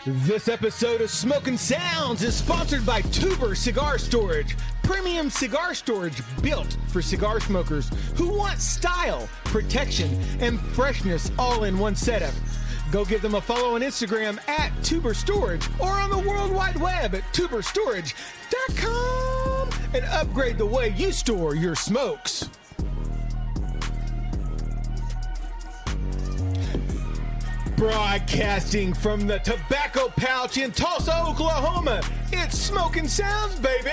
This episode of Smokin' Sounds is sponsored by Tuber Cigar Storage, premium cigar storage built for cigar smokers who want style, protection, and freshness all in one setup. Go give them a follow on Instagram at Tuber Storage or on the World Wide Web at tuberstorage.com and upgrade the way you store your smokes. Broadcasting from the Tobacco Pouch in Tulsa, Oklahoma, it's Smokin' Sounds, baby!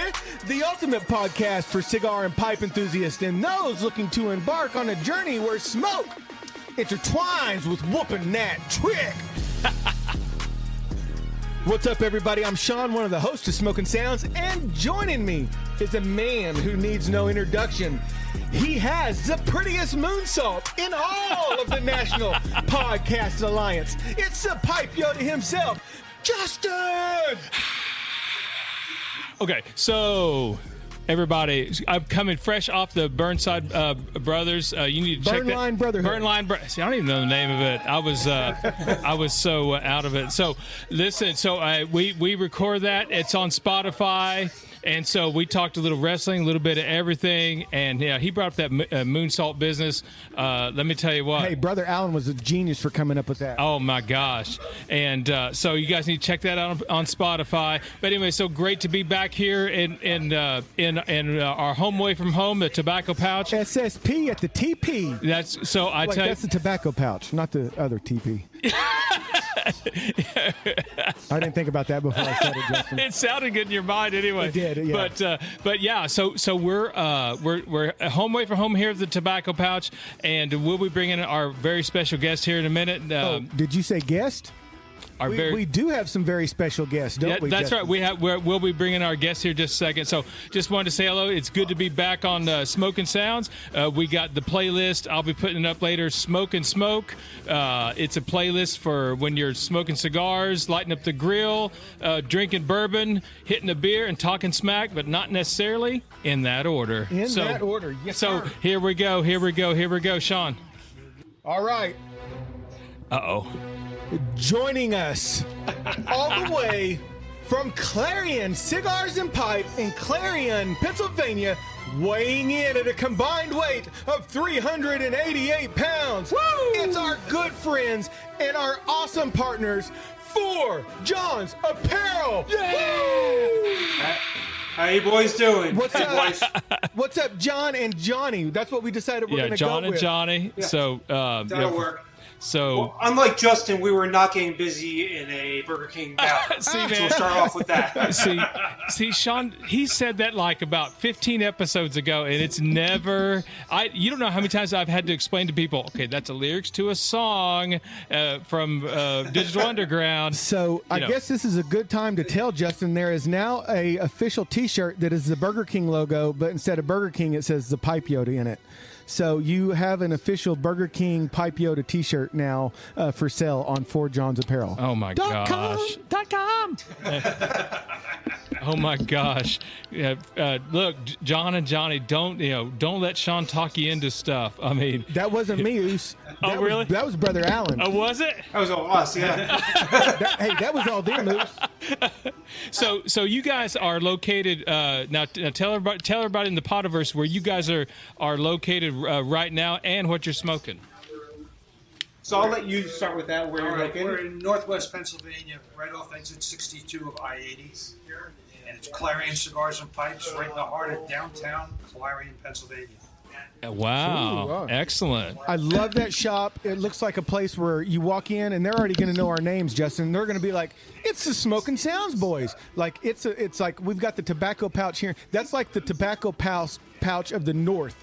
The ultimate podcast for cigar and pipe enthusiasts and those looking to embark on a journey where smoke intertwines with whooping that trick. What's up, everybody? I'm Sean, one of the hosts of Smokin' Sounds, and joining me is a man who needs no introduction. He has the prettiest moonsault in all of the National Podcast Alliance. It's the Pipe Yoda himself, Justin! Okay, so everybody, I'm coming fresh off the Burnside Brothers. You need to check that. Burnline Brotherhood. Burnline Brothers. See, I don't even know the name of it. I was so out of it. So listen, we record that. It's on Spotify. And so we talked a little wrestling, a little bit of everything, and yeah, he brought up that moonsault business. Let me tell you what. Hey, Brother Allen was a genius for coming up with that. Oh my gosh! And so you guys need to check that out on Spotify. But anyway, so great to be back here in our home away from home, the Tobacco Pouch. SSP at the TP. That's so I Wait, tell you. that's the Tobacco Pouch, not the other TP. I didn't think about that before I said it, Justin. It sounded good in your mind anyway. It did, yeah. But yeah, so we're home away from home here at the Tobacco Pouch, and we'll be bringing our very special guest here in a minute. Did you say guest? We do have some very special guests, don't we? That's Justin? right. We'll be bringing our guests here just a second. So just wanted to say hello. It's good to be back on Smokin' Sounds. We got the playlist. I'll be putting it up later. Smoke and Smoke. It's a playlist for when you're smoking cigars, lighting up the grill, drinking bourbon, hitting a beer, and talking smack, but not necessarily in that order. That order, yes, So sir. Here we go, Sean. All right. Uh-oh. Joining us all the way from Clarion Cigars and Pipe in Clarion, Pennsylvania, weighing in at a combined weight of 388 pounds. Woo! It's our good friends and our awesome partners, Four Johns Apparel. Yeah! How you boys doing? What's up? What's up, John and Johnny? That's what we decided we're going to go with. John and Johnny. Yeah. So That'll work. So, Well, unlike Justin, we were not getting busy in a Burger King battle. See, So man. we'll start off with that. see, Sean, he said that like about 15 episodes ago, and it's never. You don't know how many times I've had to explain to people. Okay, that's a lyrics to a song from Digital Underground. So I guess this is a good time to tell Justin there is now a official T-shirt that is the Burger King logo, but instead of Burger King, it says the Pipe Yoda in it. So you have an official Burger King Pipe Yoda T-shirt now for sale on Four Johns Apparel. Oh my gosh! .com. Oh my gosh! Look, John and Johnny, don't let Sean talk you into stuff. I mean, That wasn't me, Oos. Oh, really? That was Brother Allen. oh, was it? That was all us, yeah. That was all them, Oos. So you guys are located now. Tell everybody in the Potiverse where you guys are located right now and what you're smoking. So I'll let you start with that, where All you're right, located. we're in Northwest Pennsylvania, right off exit 62 of I-80. And it's Clarion Cigars and Pipes, right in the heart of downtown Clarion, Pennsylvania. Wow! Ooh, wow. Excellent. I love that shop. It looks like a place where you walk in and they're already going to know our names, Justin. They're going to be like, "It's the Smokin' Sounds boys." Like it's like we've got the Tobacco Pouch here. That's like the Tobacco Pouch of the North.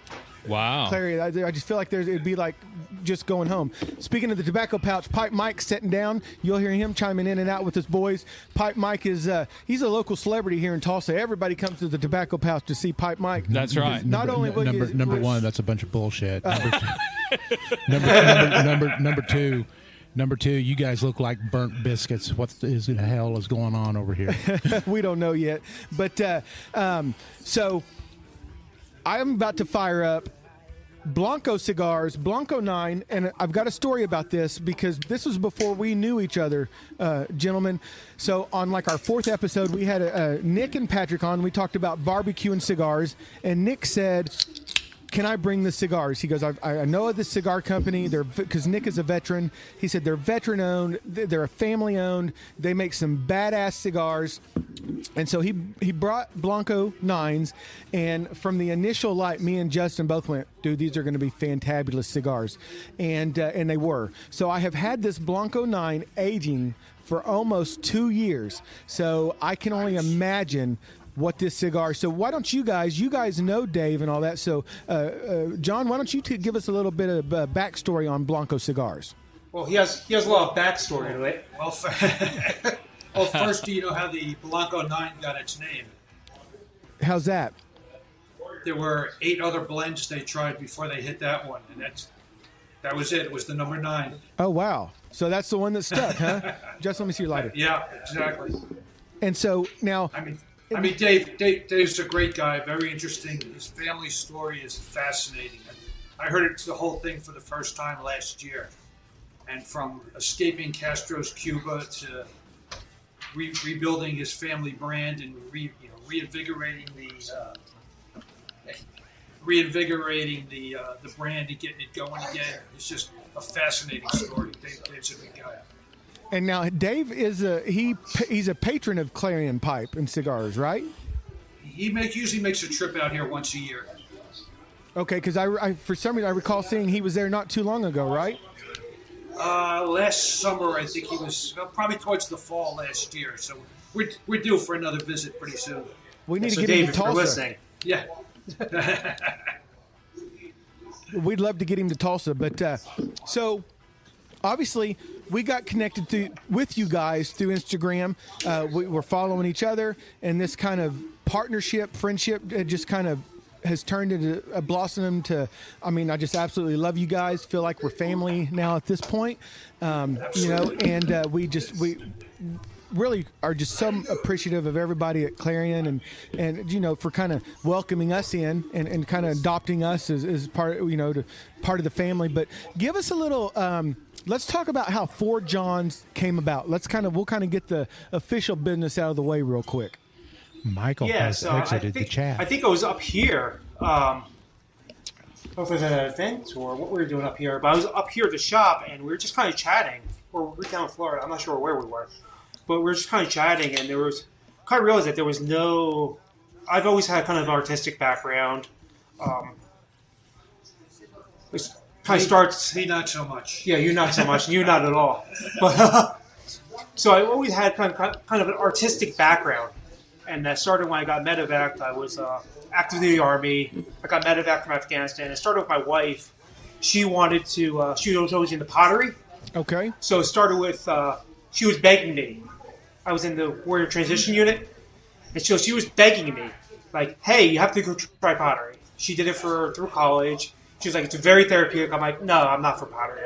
Wow. Clarion, I just feel like it'd be like just going home. Speaking of the Tobacco Pouch, Pipe Mike's sitting down. You'll hear him chiming in and out with his boys. Pipe Mike is he's a local celebrity here in Tulsa. Everybody comes to the Tobacco Pouch to see Pipe Mike. That's right. Not only will you, Number one, that's a bunch of bullshit. Number two, you guys look like burnt biscuits. What the hell is going on over here? we don't know yet. But so I'm about to fire up Blanco cigars, Blanco 9, and I've got a story about this because this was before we knew each other, gentlemen. So on like our 4th episode, we had Nick and Patrick on. We talked about barbecue and cigars, and Nick said, can I bring the cigars? He goes, I know of this cigar company. Because Nick is a veteran. He said they're veteran-owned. They're a family-owned. They make some badass cigars. And so he brought Blanco 9s, and from the initial light, me and Justin both went, dude, these are going to be fantabulous cigars. And they were. So I have had this Blanco 9 aging for almost 2 years. So I can only imagine what this cigar. So why don't you guys know Dave and all that. So John, why don't you give us a little bit of backstory on Blanco cigars? Well, he has a lot of backstory to it. Well, first, do you know how the Blanco 9 got its name? How's that? There were 8 other blends they tried before they hit that one, and that was it. It was the number 9. Oh, wow. So that's the one that stuck, huh? Just let me see your lighter. Yeah, exactly. And so now... I mean, Dave's a great guy, very interesting. His family story is fascinating. I heard the whole thing for the first time last year. And from escaping Castro's Cuba to rebuilding his family brand and reinvigorating the brand and getting it going again. It's just a fascinating story. Dave's a good guy. And now Dave is he's a patron of Clarion Pipe and Cigars, right? He usually makes a trip out here once a year. Okay, because I for some reason I recall seeing he was there not too long ago, right? Last summer, I think he was probably towards the fall last year. So we're due for another visit pretty soon. We need to So get him Dave, to if you're Tulsa. listening, Yeah. We'd love to get him to Tulsa, but so obviously we got connected with you guys through Instagram. We were following each other, and this kind of partnership, friendship, just kind of has turned into a blossom to. I mean, I just absolutely love you guys. Feel like we're family now at this point, and we really are just so appreciative of everybody at Clarion and for kind of welcoming us in and kind of adopting us as part part of the family. But give us a little. Let's talk about how Four Johns came about. We'll kind of get the official business out of the way real quick. Michael has exited the chat. I think I was up here. Over the event or what we were doing up here, but I was up here at the shop and we were just kind of chatting. Or we're down in Florida. I'm not sure where we were, but we were just kind of chatting, and kind of realized that there was no. I've always had kind of an artistic background. It kind of starts. Me not so much. Yeah, you not so much. You not at all. But so I always had kind of an artistic background, and that started when I got medevaced. I was active in the Army. I got medevaced from Afghanistan. It started with my wife. She wanted to. She was always into pottery. Okay. So it started with. She was begging me. I was in the warrior transition unit, and so she was begging me, like, "Hey, you have to go try pottery." She did it through college. She was like, "It's very therapeutic." I'm like, "No, I'm not for pottery.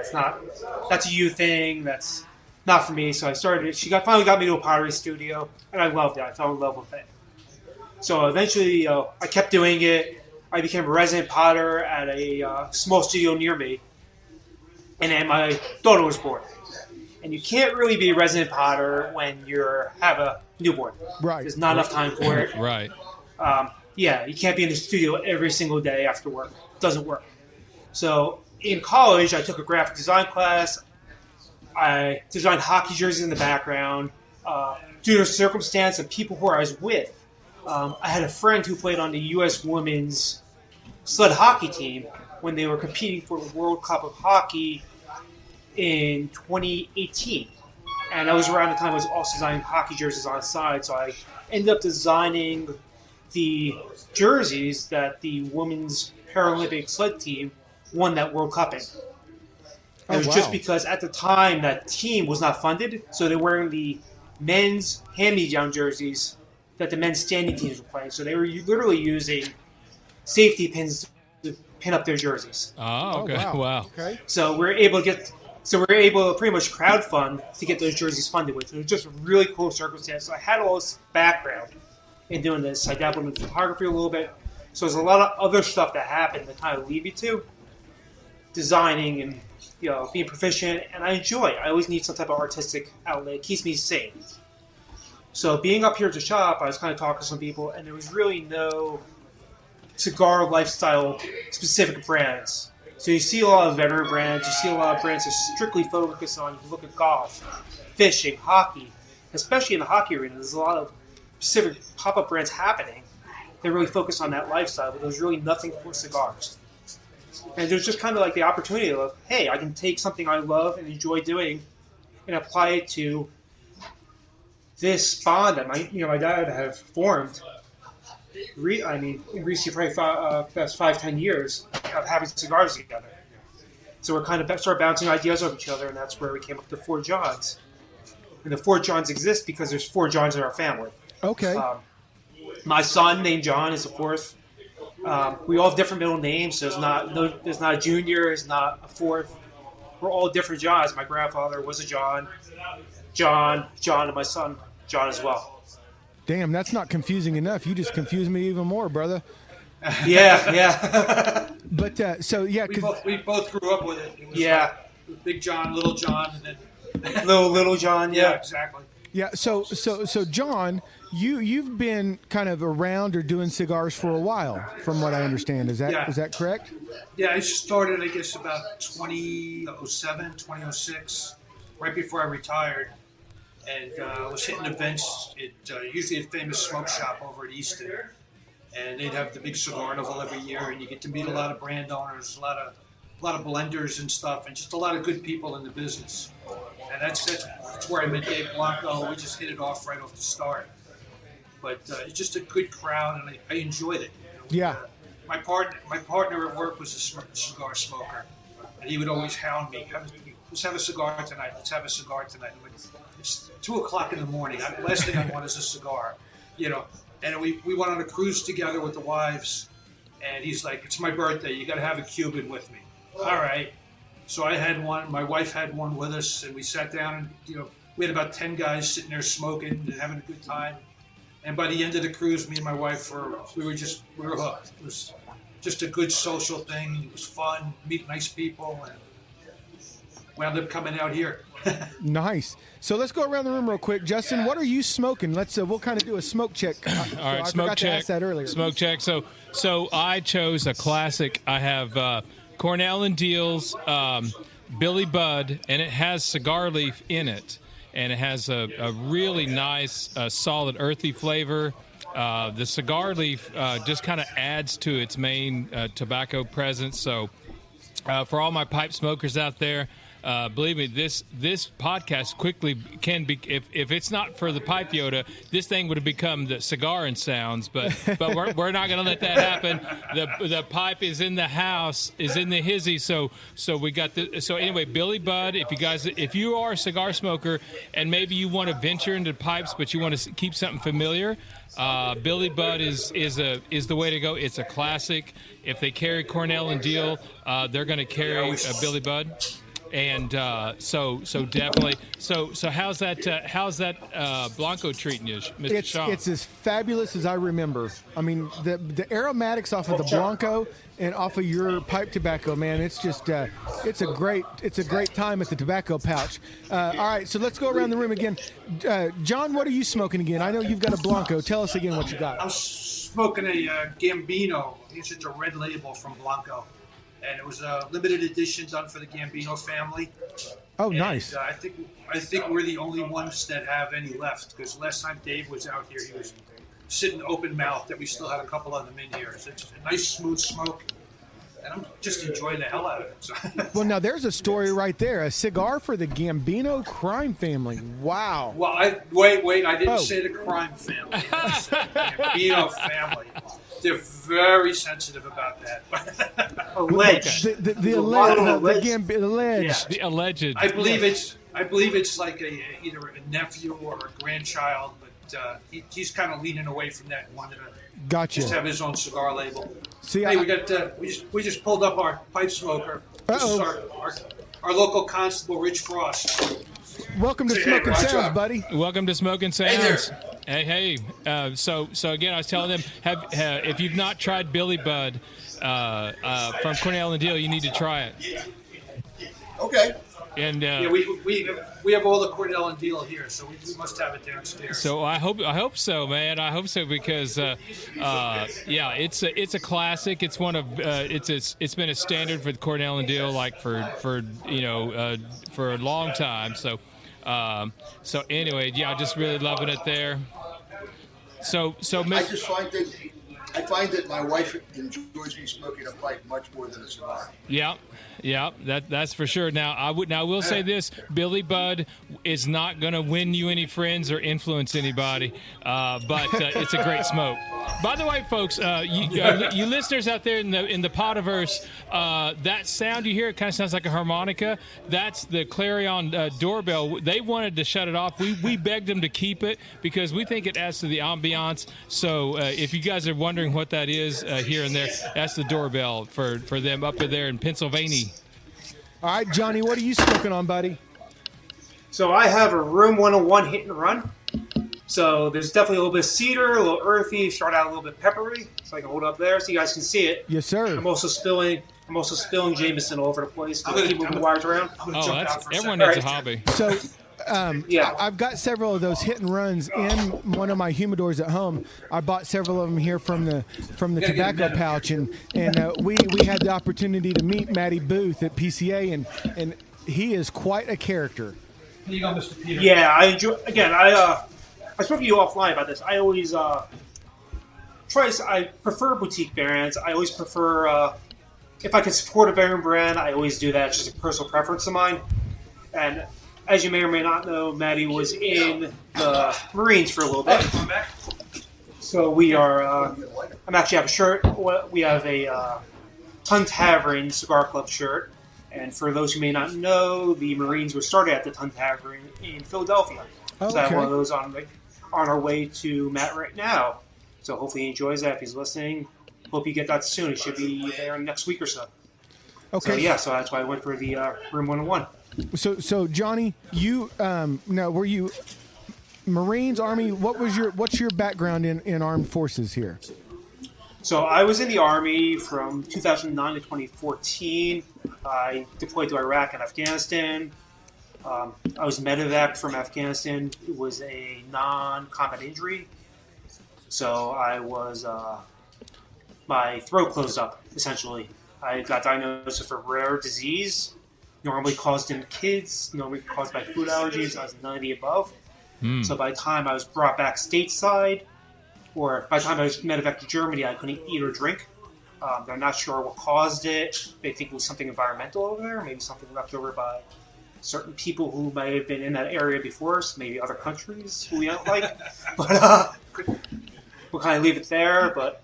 That's a you thing. That's not for me." So I started. She finally got me to a pottery studio, and I loved it. I fell in love with it. So eventually, I kept doing it. I became a resident potter at a small studio near me, and then my daughter was born. And you can't really be a resident potter when you have a newborn. Right. There's not enough time for it. Right. You can't be in the studio every single day after work. It doesn't work. So in college, I took a graphic design class. I designed hockey jerseys in the background. Due to circumstance and people who I was with, I had a friend who played on the U.S. women's sled hockey team when they were competing for the World Cup of Hockey in 2018. And that was around the time I was also designing hockey jerseys on the side. So I ended up designing the jerseys that the women's Paralympic sled team won that World Cup in. It was just because at the time that team was not funded, so they were wearing the men's hand-me-down jerseys that the men's standing teams were playing. So they were literally using safety pins to pin up their jerseys. Oh, okay. Wow. Okay. So we're able to pretty much crowdfund to get those jerseys funded with. It was just a really cool circumstance. So I had all this background in doing this. I dabbled in photography a little bit. So there's a lot of other stuff that happened that kind of lead me to. designing and being proficient, and I enjoy it. I always need some type of artistic outlet. It keeps me sane. So being up here at the shop, I was kind of talking to some people, and there was really no cigar lifestyle specific brands. So you see a lot of veteran brands, you see a lot of brands that strictly focus on, you look at golf, fishing, hockey, especially in the hockey arena, there's a lot of specific pop-up brands happening that really focus on that lifestyle, but there's really nothing for cigars. And there's just kind of like the opportunity of, hey, I can take something I love and enjoy doing and apply it to this bond that my dad have formed. In recent probably past 5-10 years of having cigars together. So we're kind of started bouncing ideas off each other, and that's where we came up with the Four Johns. And the Four Johns exist because there's 4 Johns in our family. Okay. My son named John is the fourth. We all have different middle names, so there's not a junior, there's not a fourth. We're all different Johns. My grandfather was a John, and my son, John as well. Damn, that's not confusing enough. You just confused me even more, brother. Yeah. But we both grew up with it. It was Big John, Little John, and then little John. Yeah, exactly. Yeah. So John, you've been kind of around or doing cigars for a while, from what I understand. Is that correct? Yeah, I started, I guess, about 2007, 2006, right before I retired. And I was hitting events at usually a famous smoke shop over at Easton. And they'd have the big cigar novel every year, and you get to meet a lot of brand owners, a lot of blenders and stuff, and just a lot of good people in the business. And that's where I met Dave Blanco. We just hit it off right off the start. But it's just a good crowd, and I enjoyed it. Yeah. My partner at work was a cigar smoker, and he would always hound me. Let's have a cigar tonight. Let's have a cigar tonight. It's 2:00 in the morning. Last thing I want is a cigar, And we went on a cruise together with the wives, and he's like, "It's my birthday. You got to have a Cuban with me." All right. So I had one. My wife had one with us, and we sat down, and we had about 10 guys sitting there smoking and having a good time. And by the end of the cruise, me and my wife we were hooked. It was just a good social thing. It was fun, meet nice people, and wound up coming out here. Nice. So let's go around the room real quick. Justin, what are you smoking? We'll kind of do a smoke check. All right, smoke check. To ask that earlier. Smoke check. So I chose a classic. I have Cornell and Deal's Billy Bud, and it has cigar leaf in it, and it has a really nice, solid, earthy flavor. The cigar leaf just kind of adds to its main tobacco presence. So for all my pipe smokers out there, believe me, this podcast quickly can be. If it's not for the pipe Yoda, this thing would have become the Cigar and Sounds. But we're not going to let that happen. The pipe is in the house, is in the hizzy. So we got the. So anyway, Billy Bud. If you are a cigar smoker and maybe you want to venture into pipes, but you want to keep something familiar, Billy Bud is the way to go. It's a classic. If they carry Cornell and Deal, they're going to carry Billy Bud. And so definitely. So how's that Blanco treating you, Mr. Sean? It's as fabulous as I remember. I mean, the aromatics off of the Blanco and off of your pipe tobacco, man. It's just it's a great time at the tobacco pouch. All right, so let's go around the room again. John, what are you smoking again? I know you've got a Blanco. Tell us again what you got. I'm smoking a Gambino. It's just a red label from Blanco. And it was a limited edition done for the Gambino family. Oh, nice. I think we're the only ones that have any left, because last time Dave was out here, he was sitting open mouth that we still had a couple of them in here. So it's a nice smooth smoke, and I'm just enjoying the hell out of it. So. Well, now there's a story right there. A cigar for the Gambino crime family. Wow. Well, wait, I didn't say the crime family. I said the Gambino family. They're very sensitive about that. Alleged. The alleged. The alleged. I believe it's like either a nephew or a grandchild, but he's kind of leaning away from that and wanted to just have his own cigar label. See, we just pulled up our pipe smoker. This is our local constable, Rich Frost. Welcome to Smokin' Sounds, buddy. Welcome to Smokin' Sounds. Hey. So again, I was telling them, if you've not tried Billy Bud, from Cornell and Deal. You need to try it. Okay. And Yeah, we have all the Cordell and Deal here, so we must have it downstairs. so I hope so, man. I hope so because yeah, it's a classic. It's one of it's been a standard for the Cornell and Deal like for a long time. So anyway, yeah, just really loving it there. So I find that my wife enjoys me smoking a pipe much more than a cigar. Yeah, that's for sure. Now I will say this: Billy Budd is not going to win you any friends or influence anybody, but it's a great smoke. By the way, folks, you listeners out there in the Podiverse, that sound you hear, it kind of sounds like a harmonica. That's the Clarion doorbell. They wanted to shut it off. We begged them to keep it because we think it adds to the ambiance. So if you guys are wondering what that is here and there, that's the doorbell for them up there in Pennsylvania. All right, Johnny, what are you smoking on, buddy? So I have a Room 101 hit and run. So there's definitely a little bit of cedar, a little earthy, start out a little bit peppery. So I can hold it up there so you guys can see it. Yes, sir. I'm also spilling Jameson all over the place. Keep moving wires around. Everyone needs a hobby. So, Yeah. I've got several of those hit and runs in one of my humidors at home. I bought several of them here from the tobacco pouch, and we had the opportunity to meet Matty Booth at PCA, and he is quite a character. Here you go, Mr. Peter. Yeah, I enjoy. Again, I spoke to you offline about this. I always I prefer boutique brands. I always prefer if I can support a veteran brand, I always do that. It's just a personal preference of mine. And as you may or may not know, Maddie was in the Marines for a little bit. So we are. I'm actually have a shirt. We have a Ton Tavern Cigar Club shirt. And for those who may not know, the Marines were started at the Ton Tavern in Philadelphia. Oh, So I have okay. one of those on our way to Matt right now. So hopefully he enjoys that if he's listening. Hope you get that soon. It should be there next week or so. Okay. So yeah, so that's why I went for the Room 101. So Johnny, you now were you Marines, Army? What's your background in armed forces here? So I was in the Army from 2009 to 2014. I deployed to Iraq and Afghanistan. I was medevac from Afghanistan. It was a non-combat injury. So I was, my throat closed up, essentially. I got diagnosed with a rare disease, normally caused in kids, normally caused by food allergies. I was none of the above. So by the time I was brought back stateside, or by the time I was medevac to Germany, I couldn't eat or drink. They're not sure what caused it. They think it was something environmental over there, maybe something left over by certain people who may have been in that area before us, maybe other countries who we don't like. But we'll kind of leave it there. But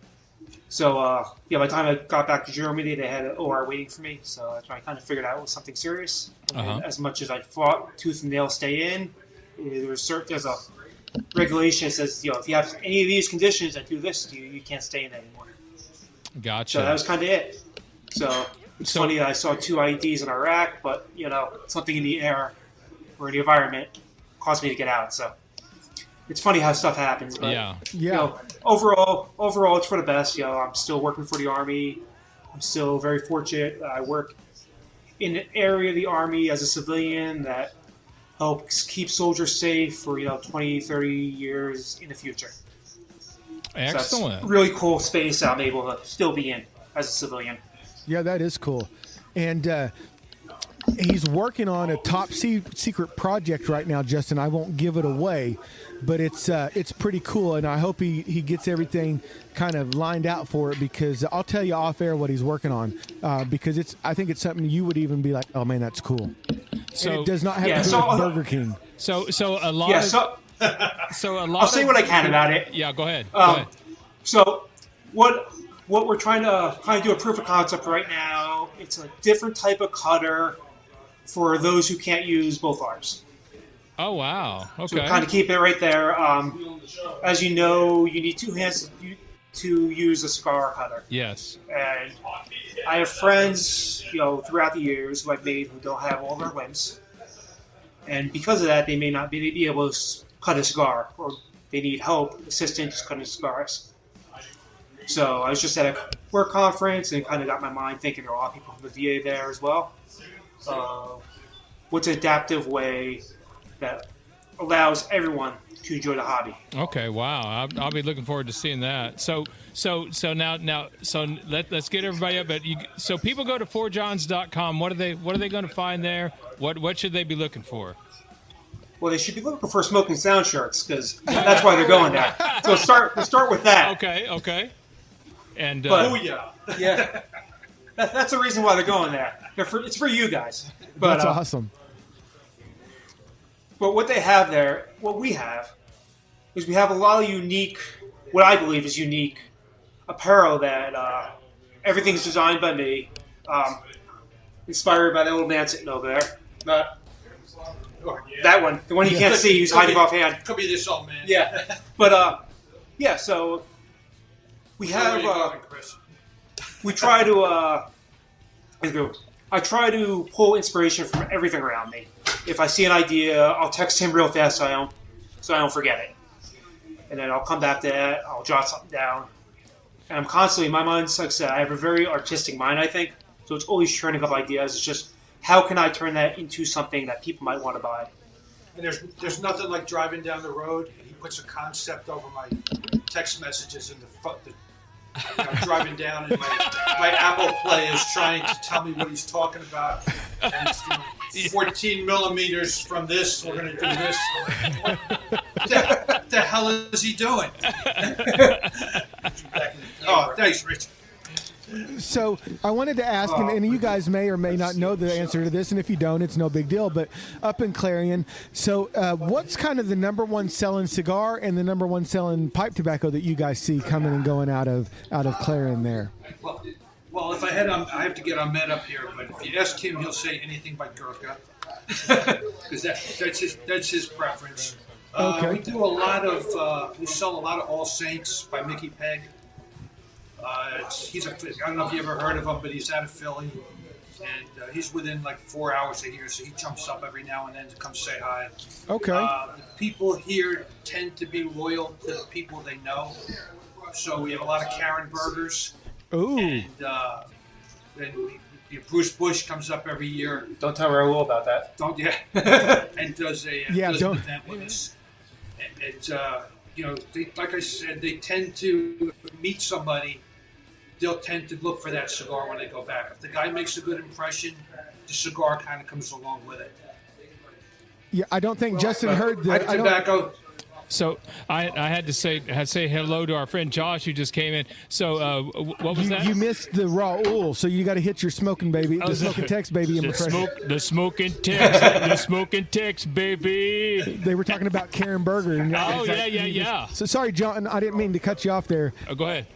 so, yeah, by the time I got back to Germany, they had an OR waiting for me. So that's when I kind of figured out it was something serious. And as much as I fought tooth and nail stay in, there's a regulation that says, if you have any of these conditions that do this to you, you can't stay in anymore. Gotcha. So that was kind of it. So it's funny that I saw 2 IEDs in Iraq, but something in the air or in the environment caused me to get out. So it's funny how stuff happens. But, overall, it's for the best. I'm still working for the Army. I'm still very fortunate. I work in an area of the Army as a civilian that helps keep soldiers safe for 20, 30 years in the future. Excellent. So that's a really cool space I'm able to still be in as a civilian. Yeah, that is cool. And he's working on a top secret project right now, Justin. I won't give it away, but it's pretty cool, and I hope he gets everything kind of lined out for it, because I'll tell you off air what he's working on, because I think it's something you would even be like, oh man, that's cool. So and it does not have to do with Burger King. So a lot. Yeah, so a lot. I'll say what I can about it. Yeah, go ahead. Go ahead. So what we're trying to kind of do a proof of concept right now. It's a different type of cutter for those who can't use both arms. Oh wow! Okay. So kind of keep it right there. As you know, you need 2 hands to use a cigar cutter. Yes. And I have friends, throughout the years who I've made who don't have all their limbs, and because of that, they may not be able to cut a cigar, or they need help, assistance cutting cigars. So I was just at a work conference and kind of got my mind thinking there are a lot of people from the VA there as well. What's an adaptive way that allows everyone to enjoy the hobby? Okay, wow. I'll be looking forward to seeing that. So let's get everybody up. So people go to fourjohns.com. What are they going to find there? What should they be looking for? Well, they should be looking for Smokin' Sound shirts because that's why they're going there. So let's start with that. Okay. And yeah, that's the reason why they're going there. It's for you guys. But, That's awesome. But what they have there, what we have, is we have a lot of unique, what I believe is unique apparel that everything's designed by me, inspired by that little man sitting over there. That one, the one you can't see, who's hiding offhand. Could be this old man. Yeah, but so we have. We try to. I try to pull inspiration from everything around me. If I see an idea, I'll text him real fast so I don't forget it, and then I'll come back to that. I'll jot something down, and I'm constantly. My mind's like I said, I have a very artistic mind. I think so. It's always churning up ideas. It's just how can I turn that into something that people might want to buy. And there's nothing like driving down the road and he puts a concept over my text messages in the driving down and my Apple Play is trying to tell me what he's talking about. And it's 14 millimeters from this, we're going to do this. What the hell is he doing? Oh, thanks, Rich. So I wanted to ask, and you guys may or may not know the answer to this, and if you don't, it's no big deal, but up in Clarion, so what's kind of the number one selling cigar and the number one selling pipe tobacco that you guys see coming and going out of Clarion there? Well, if I have to get Ahmed up here, but if you ask him, he'll say anything by Gurkha, because that's his preference. Okay. We do a lot of, we sell a lot of All Saints by Mickey Pegg. I don't know if you ever heard of him, but he's out of Philly, and he's within like 4 hours of here, so he jumps up every now and then to come say hi. Okay. The people here tend to be loyal to the people they know, so we have a lot of Karen burgers. Ooh. And Bruce Bush comes up every year. Don't tell Raul about that. And does an event with us. And like I said, they tend to meet somebody. They'll tend to look for that cigar when they go back. If the guy makes a good impression, the cigar kind of comes along with it. Yeah, I don't think Justin heard that. Tobacco. So I had to say hello to our friend Josh who just came in. So what was that? You missed the Raul, so you got to hit your smoking baby, the smoking text baby impression. The smoking text baby. They were talking about Karen Berger. And yeah. So sorry, John, I didn't mean to cut you off there. Go ahead.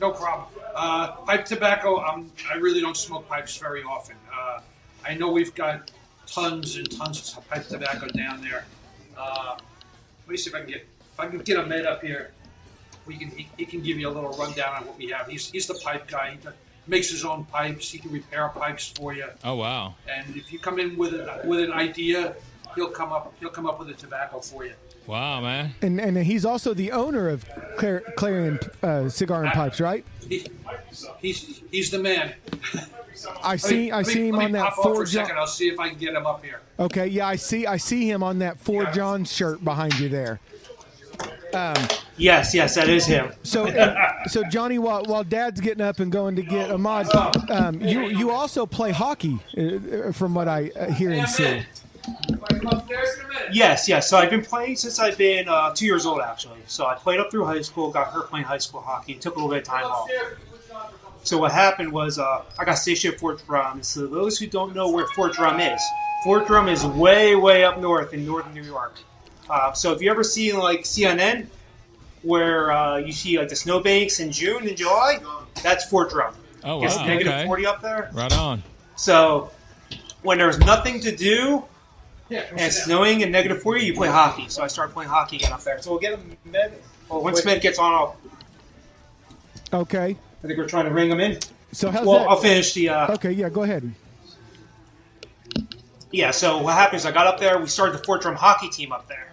No problem. Pipe tobacco, I really don't smoke pipes very often. I know we've got tons and tons of pipe tobacco down there. Let me see if I can get Ahmed up here. He can give you a little rundown on what we have. He's the pipe guy. He makes his own pipes. He can repair pipes for you. Oh wow! And if you come in with an idea, he'll come up with a tobacco for you. Wow, man! And he's also the owner of Clarion Cigar and Pipes, right? He's the man. I see him on that Four Johns. I'll see if I can get him up here. Okay, yeah, I see him on that Four Johns shirt behind you there. Yes, that is him. So Johnny, while Dad's getting up and going to get Ahmad, you also play hockey, from what I hear and see. Yes. So I've been playing since I've been 2 years old, actually. So I played up through high school, got hurt playing high school hockey, and took a little bit of time off. So what happened was I got stationed at Fort Drum. So those who don't know where Fort Drum is way, way up north in northern New York. So if you ever see like CNN, where you see like the snowbanks in June and July, that's Fort Drum. Oh, wow. It's negative 40 up there. Right on. So when there's nothing to do and it's snowing and negative 40, you play hockey. So I started playing hockey again up there. So we'll get him Med. Well, once Med gets on, Okay. I think we're trying to ring him in. So how's Well, that? I'll finish the... Okay, yeah, go ahead. Yeah, so what happened is I got up there. We started the Fort Drum hockey team up there.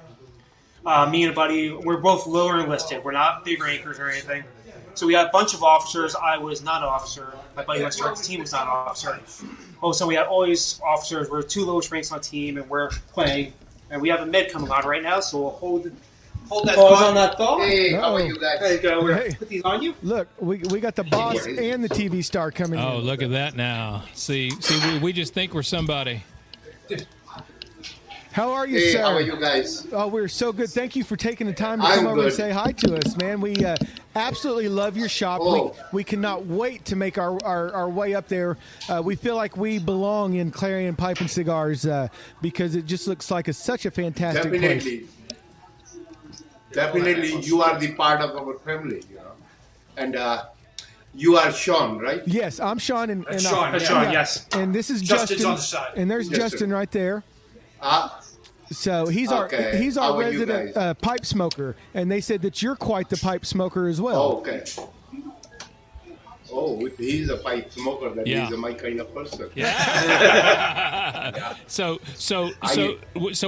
Me and a buddy, we're both lower enlisted. We're not big rankers or anything. So we had a bunch of officers. I was not an officer. My buddy who started the team was not an officer. All of a sudden, we had all these officers. We're 2 lowest ranks on the team, and we're playing. And we have a med coming on right now, so we'll hold that pause on that thought. Hey, how are you guys? There you go. We're Hey. gonna put these on you. Look, we got the boss and the TV star coming in. Oh, look at that now. See, we just think we're somebody. How are you, Hey, sir? how are you guys? Oh, we're so good. Thank you for taking the time to I'm come over and good. say hi to us, man. We absolutely love your shop. Oh. We cannot wait to make our way up there. We feel like we belong in Clarion Pipe and Cigars because it just looks like such a fantastic place. Definitely, you are the part of our family, and you are Sean, right? Yes, I'm Sean and Sean, Sean, yes. and this is Justin's Justin on the side. and there's Yes, Justin sir. right there. Ah, So he's Okay. our How are you resident guys? pipe smoker, and they said that you're quite the pipe smoker as well. oh, okay. Oh, if he's a pipe smoker, then Yeah. he's my kind of person. So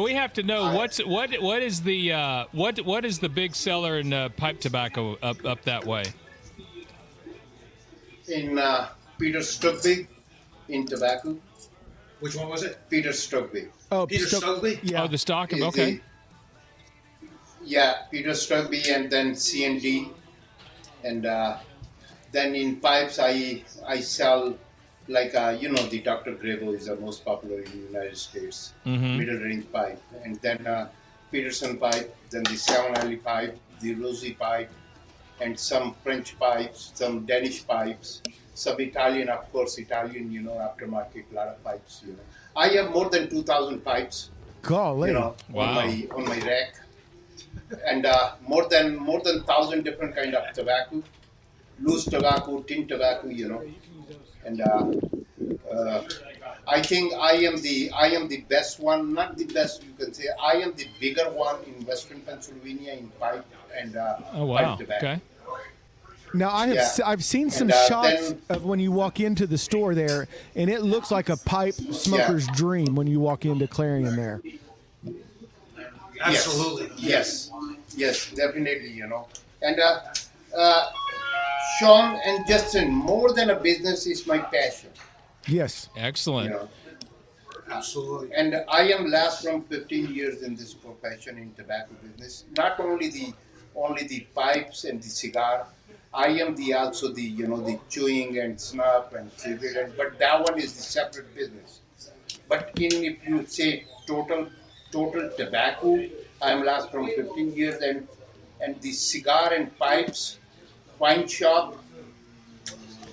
we have to know what is the big seller in pipe tobacco up that way? In Peter Stugby, in tobacco. Which one was it? Peter Stugby. Oh, Peter Stugby? Yeah. Oh, the stock. Is Okay. Yeah, Peter Stugby and then C&D. And then in pipes, I sell, like, the Dr. Grabo is the most popular in the United States, middle range pipe. And then Peterson pipe, then the 7 Alley pipe, the Rosy pipe, and some French pipes, some Danish pipes, some Italian, of course, aftermarket, a lot of pipes, I have more than 2,000 pipes, Golly. Wow. on my rack, and more than 1,000 different kind of tobacco, loose tobacco, tin tobacco, and I think I am the best one, not the best you can say. I am the bigger one in Western Pennsylvania in pipe and Oh wow. pipe tobacco. Okay. Now I've seen some And, shots then- of when you walk into the store there, and it looks like a pipe smoker's dream when you walk into Clarion there. Absolutely. Yes, definitely, And Sean and Justin, more than a business is my passion, Yes. Excellent. Absolutely. And I am last from 15 years in this profession in tobacco business. Not only the pipes and the cigar, I am also the chewing and snuff and cigarette, but that one is the separate business. But if you say total tobacco, I am last from 15 years, and the cigar and pipes wine shop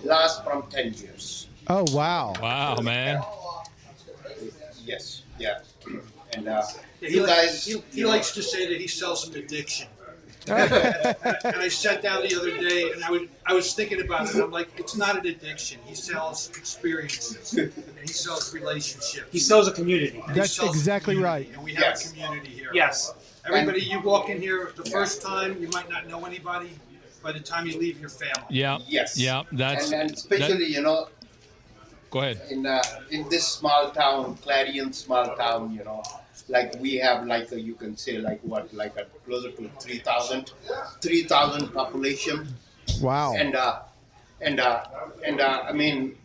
last from 10 years. Oh wow. Wow, man. Yes, yeah. And He you li- guys, he likes to say that he sells an addiction. And I sat down the other day and I was thinking about it. And I'm like, it's not an addiction. He sells experiences and he sells relationships. He sells a community. He That's sells exactly community, right. And we have Yes. a community here. Yes. Everybody, you walk in here the first time, you might not know anybody. By the time you leave your family. Yeah. yes. Yeah. That's. and especially, Go ahead. in this small town, Clarion small town, like we have you can say closer to 3,000 population, Wow. and I mean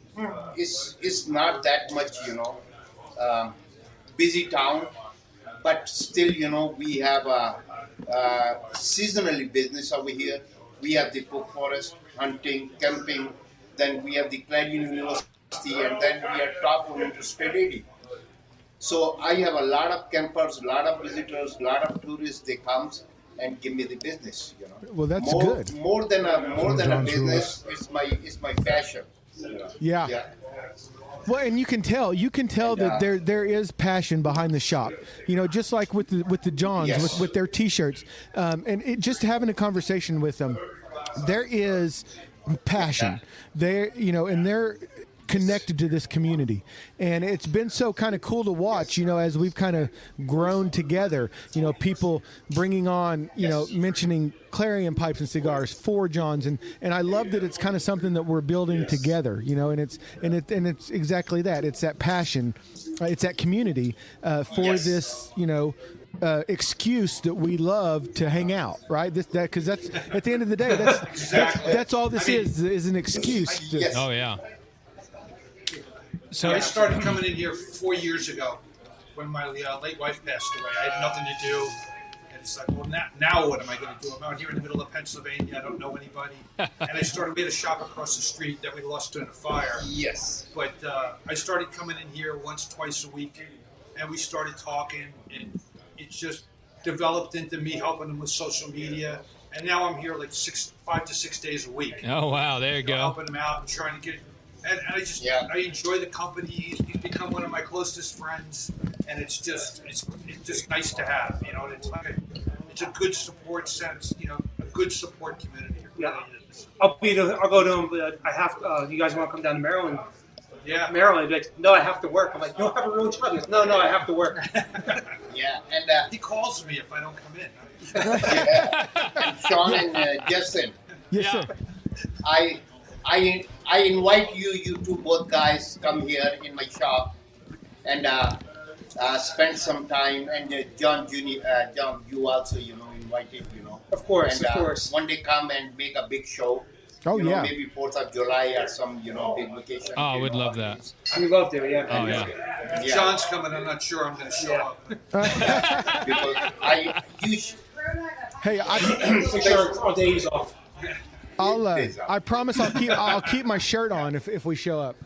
it's not that much busy town, but still we have a seasonally business over here. We have the book forest, hunting, camping, then we have the Clarion University, and then we are top on interstate 80. So I have a lot of campers, a lot of visitors, a lot of tourists. They come and give me the business. Well, that's more, good. More than a John's business, it's my passion. Yeah. Yeah. Well, and you can tell that there is passion behind the shop. Just like with the Johns, Yes. with their T-shirts, and just having a conversation with them, there is passion. There, and they're connected to this community, and it's been so kind of cool to watch, as we've kind of grown together, people bringing on, mentioning Clarion pipes and cigars, Four Johns, and I love that it's kind of something that we're building together, and it's exactly that. It's that passion, it's that community for this, excuse that we love to hang out, right? Because that's at the end of the day, that's all this is an excuse. Yes. Oh yeah. So I started coming in here 4 years ago when my late wife passed away. I had nothing to do. And it's like, well, now what am I going to do? I'm out here in the middle of Pennsylvania. I don't know anybody. And I started, we had a shop across the street that we lost in a fire. Yes. But I started coming in here once, twice a week. And we started talking. And it just developed into me helping them with social media. And now I'm here like 5 to 6 days a week. oh wow, there you go. Helping them out and trying to get. And I enjoy the company. He's become one of my closest friends, and it's just nice to have. You know, it's a good support sense. You know, a good support community. It really is. I'll go to him, but I have to, you guys want to come down to Maryland? Yeah. Maryland. He'd be like, no, I have to work. I'm like, you don't have a real job. He goes, no, I have to work. Yeah, and He calls me if I don't come in. and Sean and Justin, Yes, Yeah. sir. I invite you two both guys come here in my shop and spend some time. And John, you also invited. Of course, And of course. one day come and make a big show. Oh, yeah. Maybe 4th of July or some big vacation. Oh, I would love that. We love to, yeah. Oh yeah. If John's coming, I'm not sure I'm going to show up. Because Hey, Make sure our days off. I promise I'll keep my shirt on if we show up.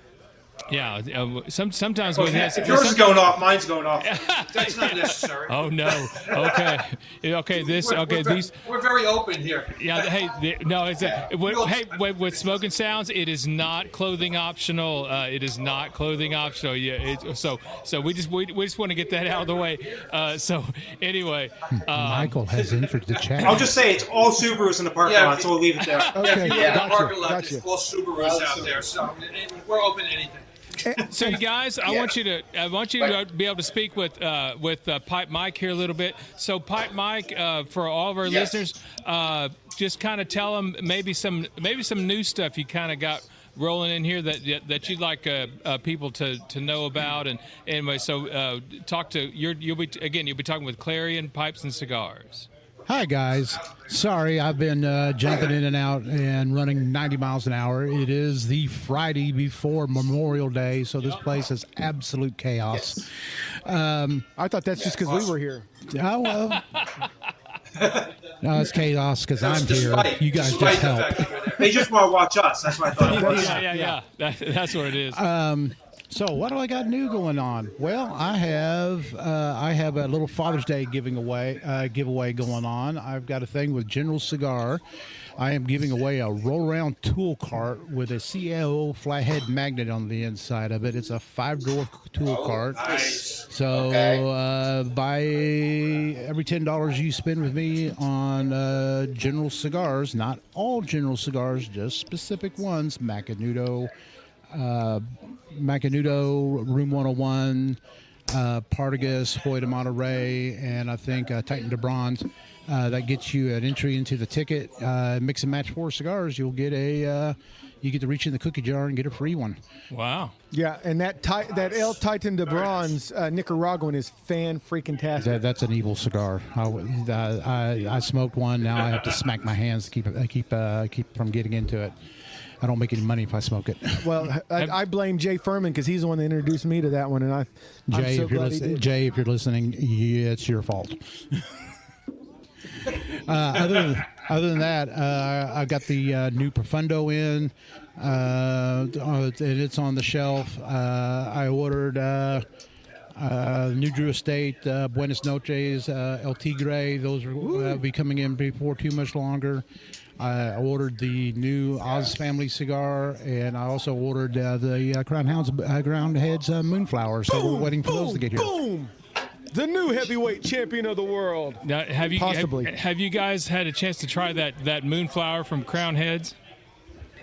Yeah. Sometimes when If yours is going off, mine's going off. That's not necessary. Oh no. Okay. Okay. We're very open here. Yeah. Hey. No. It's with Smokin' Sounds, it is not clothing optional. It is not clothing optional. Yeah. So we just want to get that out of the way. So anyway. Michael has entered the chat. I'll just say it's all Subarus in the parking Yeah, lot, so we'll leave it there. Okay, In the gotcha, parking lot, gotcha. there's all Subarus out there, so we're open to anything. So you guys, I want you to be able to speak with Pipe Mike here a little bit. So Pipe Mike, for all of our Yes. listeners, just kind of tell them maybe some new stuff you kind of got rolling in here that you'd like people to know about. And anyway, so you'll be talking with Clarion Pipes and Cigars. Hi, guys. Sorry, I've been jumping in and out and running 90 miles an hour. It is the Friday before Memorial Day, so this place is absolute chaos. I thought that's just because we were here. Oh, well. No, it's chaos because I'm here. You guys Despite just the help. fact that we're there. They just want to watch us. That's what I thought it was. Yeah. That's what it is. So what do I got new going on? Well, I have a little Father's Day giveaway going on. I've got a thing with General Cigar. I am giving away a roll-around tool cart with a CAO flathead magnet on the inside of it. It's a 5-drawer tool cart. Nice. So by every $10 you spend with me on General Cigars, not all General Cigars, just specific ones, Macanudo, Room 101, Partagas, Hoy de Monterey, and I think Titan de Bronze. That gets you an entry into the ticket. Mix and match 4 cigars. You'll get you get to reach in the cookie jar and get a free one. Wow. Yeah, and that El Titan de Bronze Nicaraguan is fan-freaking-tastic. That's an evil cigar. I smoked one. Now I have to smack my hands to keep from getting into it. I don't make any money if I smoke it. Well, I blame Jay Furman because he's the one that introduced me to that one, and Jay, if you're listening, it's your fault. Other than that, I got the new Profundo in, and it's on the shelf. I ordered New Drew Estate, Buenos Noches, El Tigre. Those will be coming in before too much longer. I ordered the new Oz Family cigar, and I also ordered the Crown Heads Moonflower. So we're waiting for those to get here. Boom! The new heavyweight champion of the world. Now, have you guys had a chance to try that Moonflower from Crown Heads?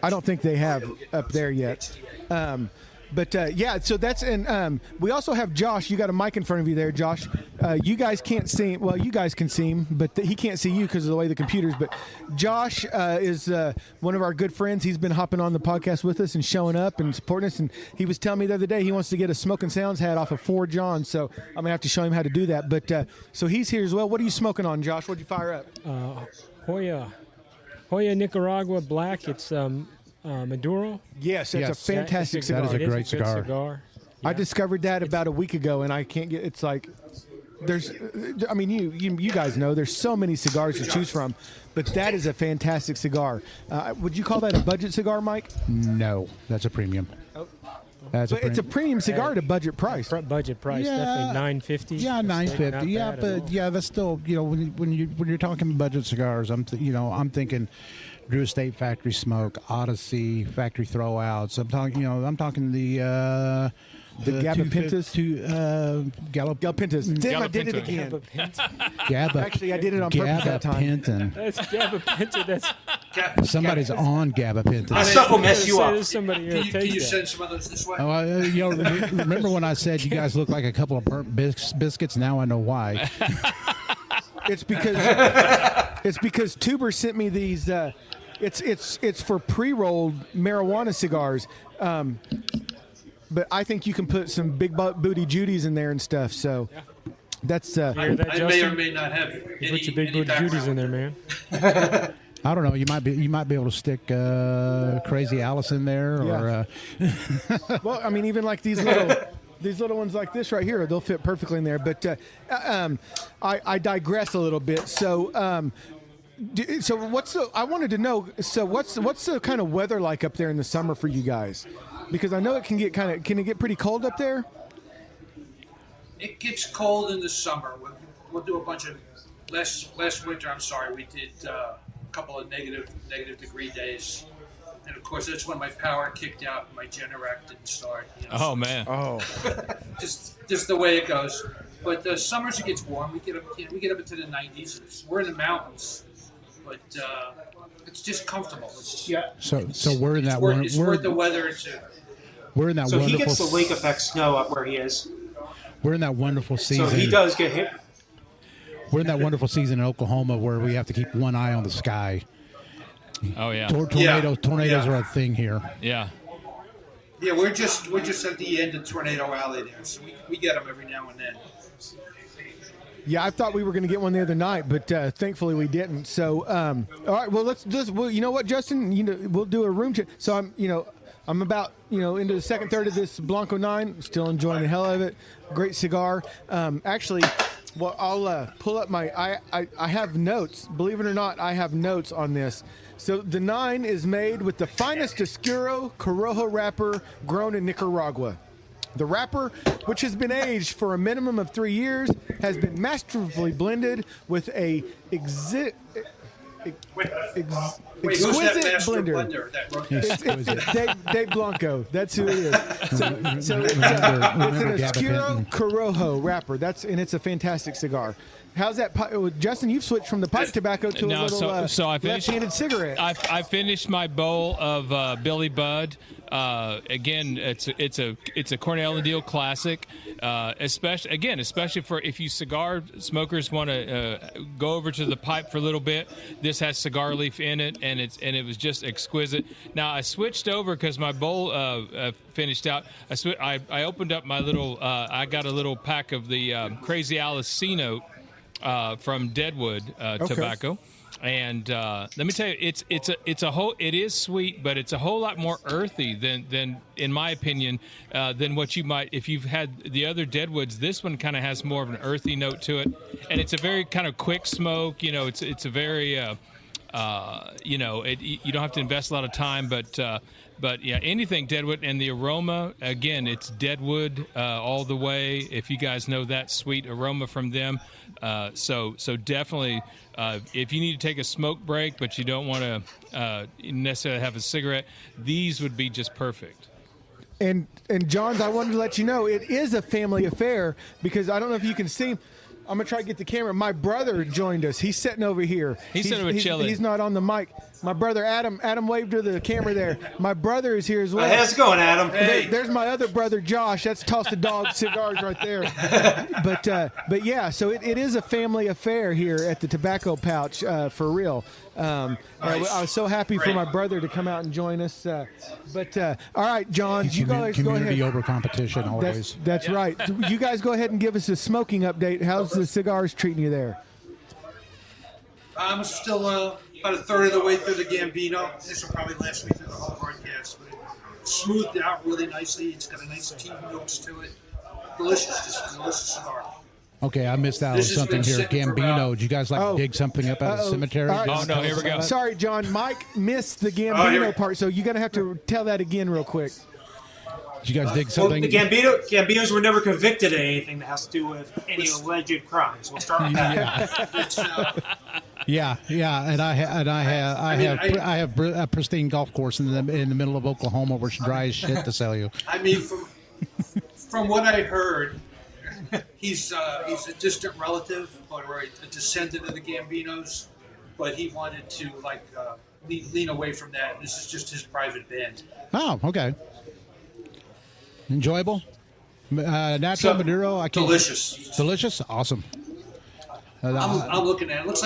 I don't think they have up there yet. But yeah, so that's and we also have Josh. You got a mic in front of you there, Josh. You guys can't see him. Well, you guys can see him, but he can't see you because of the way the computer's. But Josh is one of our good friends. He's been hopping on the podcast with us and showing up and supporting us. And he was telling me the other day he wants to get a Smokin' Sounds hat off of Four Johns. So I'm gonna have to show him how to do that. But so he's here as well. What are you smoking on, Josh? What'd you fire up? Hoya Nicaragua Black. It's Maduro. Yes, it's a fantastic cigar. That is a great cigar. Yeah. I discovered that about a week ago, and I can't get. It's like there's. I mean, you guys know there's so many cigars to choose from, but that is a fantastic cigar. Would you call that a budget cigar, Mike? No, that's a premium. That's It's a premium cigar at a budget price. Budget price, definitely $9.50. Yeah, $9.50. Yeah, but yeah, that's still when you're talking budget cigars, I'm thinking Drew Estate Factory Smoke, Odyssey Factory Throwouts. I'm talking the Gabapintas? Gabapintas. Damn, I did it again. Actually, I did it on purpose that time. That's Gabapinta. Somebody's on Gabapintas. That stuff will mess you up. Somebody Can you send some of those this way? Remember when I said you guys look like a couple of burnt biscuits? Now I know why. It's because Tuber sent me these. It's for pre-rolled marijuana cigars. But I think you can put some big booty Judies in there and stuff. So that's. I may or may not have any. Put your big booty Judies in there, man. I don't know. You might be able to stick Crazy Alice in there, or. Well, I mean, even like these little ones like this right here, they'll fit perfectly in there. But I digress a little bit. So. I wanted to know. So what's the kind of weather like up there in the summer for you guys? Because I know it can get pretty cold up there? It gets cold in the summer. We'll do a bunch of last winter. I'm sorry, we did a couple of negative degree days, and of course that's when my power kicked out and my Generac didn't start. Oh man! Oh, just the way it goes. But the summers it gets warm. We get up into the 90s. We're in the mountains, but it's just comfortable. So we're in that one. It's worth the weather too. We're in that so wonderful. he gets the lake effect snow up where he is. We're in that wonderful season. So he does get hit. We're in that wonderful season in Oklahoma where we have to keep one eye on the sky. Oh yeah. Tornadoes are a thing here. Yeah. Yeah, we're just at the end of Tornado Alley there, so we get them every now and then. Yeah, I thought we were going to get one the other night, but thankfully we didn't. So, all right, well, let's just. Well, you know what, Justin? We'll do a room check. So I'm about into the second third of this Blanco 9. Still enjoying the hell out of it. Great cigar. Actually, well, I'll pull up my. I have notes. Believe it or not, I have notes on this. So the 9 is made with the finest Oscuro Corojo wrapper grown in Nicaragua. The wrapper, which has been aged for a minimum of 3 years, has been masterfully blended with a exquisite Who's that master blender. That It's Dave Blanco. That's who it is. So it's an Oscuro Corojo wrapper. It's a fantastic cigar. How's that, Justin? You've switched from the pipe tobacco to a little so I finished, left-handed cigarette. I finished my bowl of Billy Budd. Again, it's a Cornell and Deal classic. Especially for if you cigar smokers want to go over to the pipe for a little bit. This has cigar leaf in it, and it was just exquisite. Now I switched over because my bowl finished out. I opened up my little. I got a little pack of the Crazy Alice C Note. From Deadwood tobacco, and let me tell you, it is sweet, but it's a whole lot more earthy than in my opinion, than what you might if you've had the other Deadwoods. This one kind of has more of an earthy note to it, and it's a very kind of quick smoke. It's a very you don't have to invest a lot of time, but yeah, anything Deadwood, and the aroma, again, it's Deadwood all the way. If you guys know that sweet aroma from them, so definitely, if you need to take a smoke break, but you don't want to necessarily have a cigarette, these would be just perfect. And Johns, I wanted to let you know it is a family affair because I don't know if you can see him. I'm gonna try to get the camera. My brother joined us. He's sitting over here. He's sitting over chilling. He's not on the mic. My brother Adam. Adam waved to the camera there. My brother is here as well. How's it going, Adam? There's my other brother Josh. That's Toss the Dog Cigars right there. But yeah, so it is a family affair here at the Tobacco Pouch for real. I was so happy for my brother to come out and join us. All right, John, you guys go ahead. Community over competition always. That's right. You guys go ahead and give us a smoking update. How's the cigars treating you there? I'm still about a third of the way through the Gambino. This will probably last me through the whole broadcast. But it's smoothed out really nicely. It's got a nice tea notes to it. Delicious, just a delicious cigar. Okay, I missed out on something here. Gambino. Did you guys dig something up out of the cemetery? Right. Oh, no, here we go. Sorry, John. Mike missed the Gambino part, so you're going to have to tell that again real quick. Did you guys dig something? Well, the Gambinos were never convicted of anything that has to do with any alleged crimes. We'll start with that. Yeah, and I have a pristine golf course in the middle of Oklahoma, where it's dry as shit to sell you. I mean, from what I heard, he's a distant relative or a descendant of the Gambinos, but he wanted to lean away from that. This is just his private band. Oh, okay. Enjoyable, natural Maduro. Delicious, awesome. I'm looking at it. Looks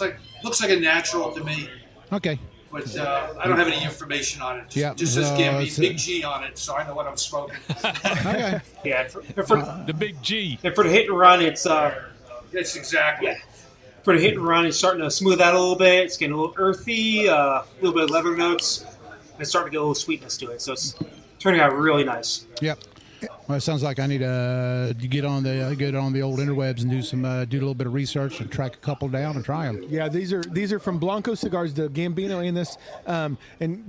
like a natural to me. Okay. But I don't have any information on it. Just says Gambino, big G on it, so I know what I'm smoking. Okay. Yeah, the big G. And for the hit and run, it's exactly. Yeah. For the hit and run, it's starting to smooth out a little bit. It's getting a little earthy, a little bit of leather notes, and it's starting to get a little sweetness to it. So it's turning out really nice. Yep. Well, it sounds like I need to get on the old interwebs and do a little bit of research and track a couple down and try them. Yeah, these are from Blanco Cigars, the Gambino in this, and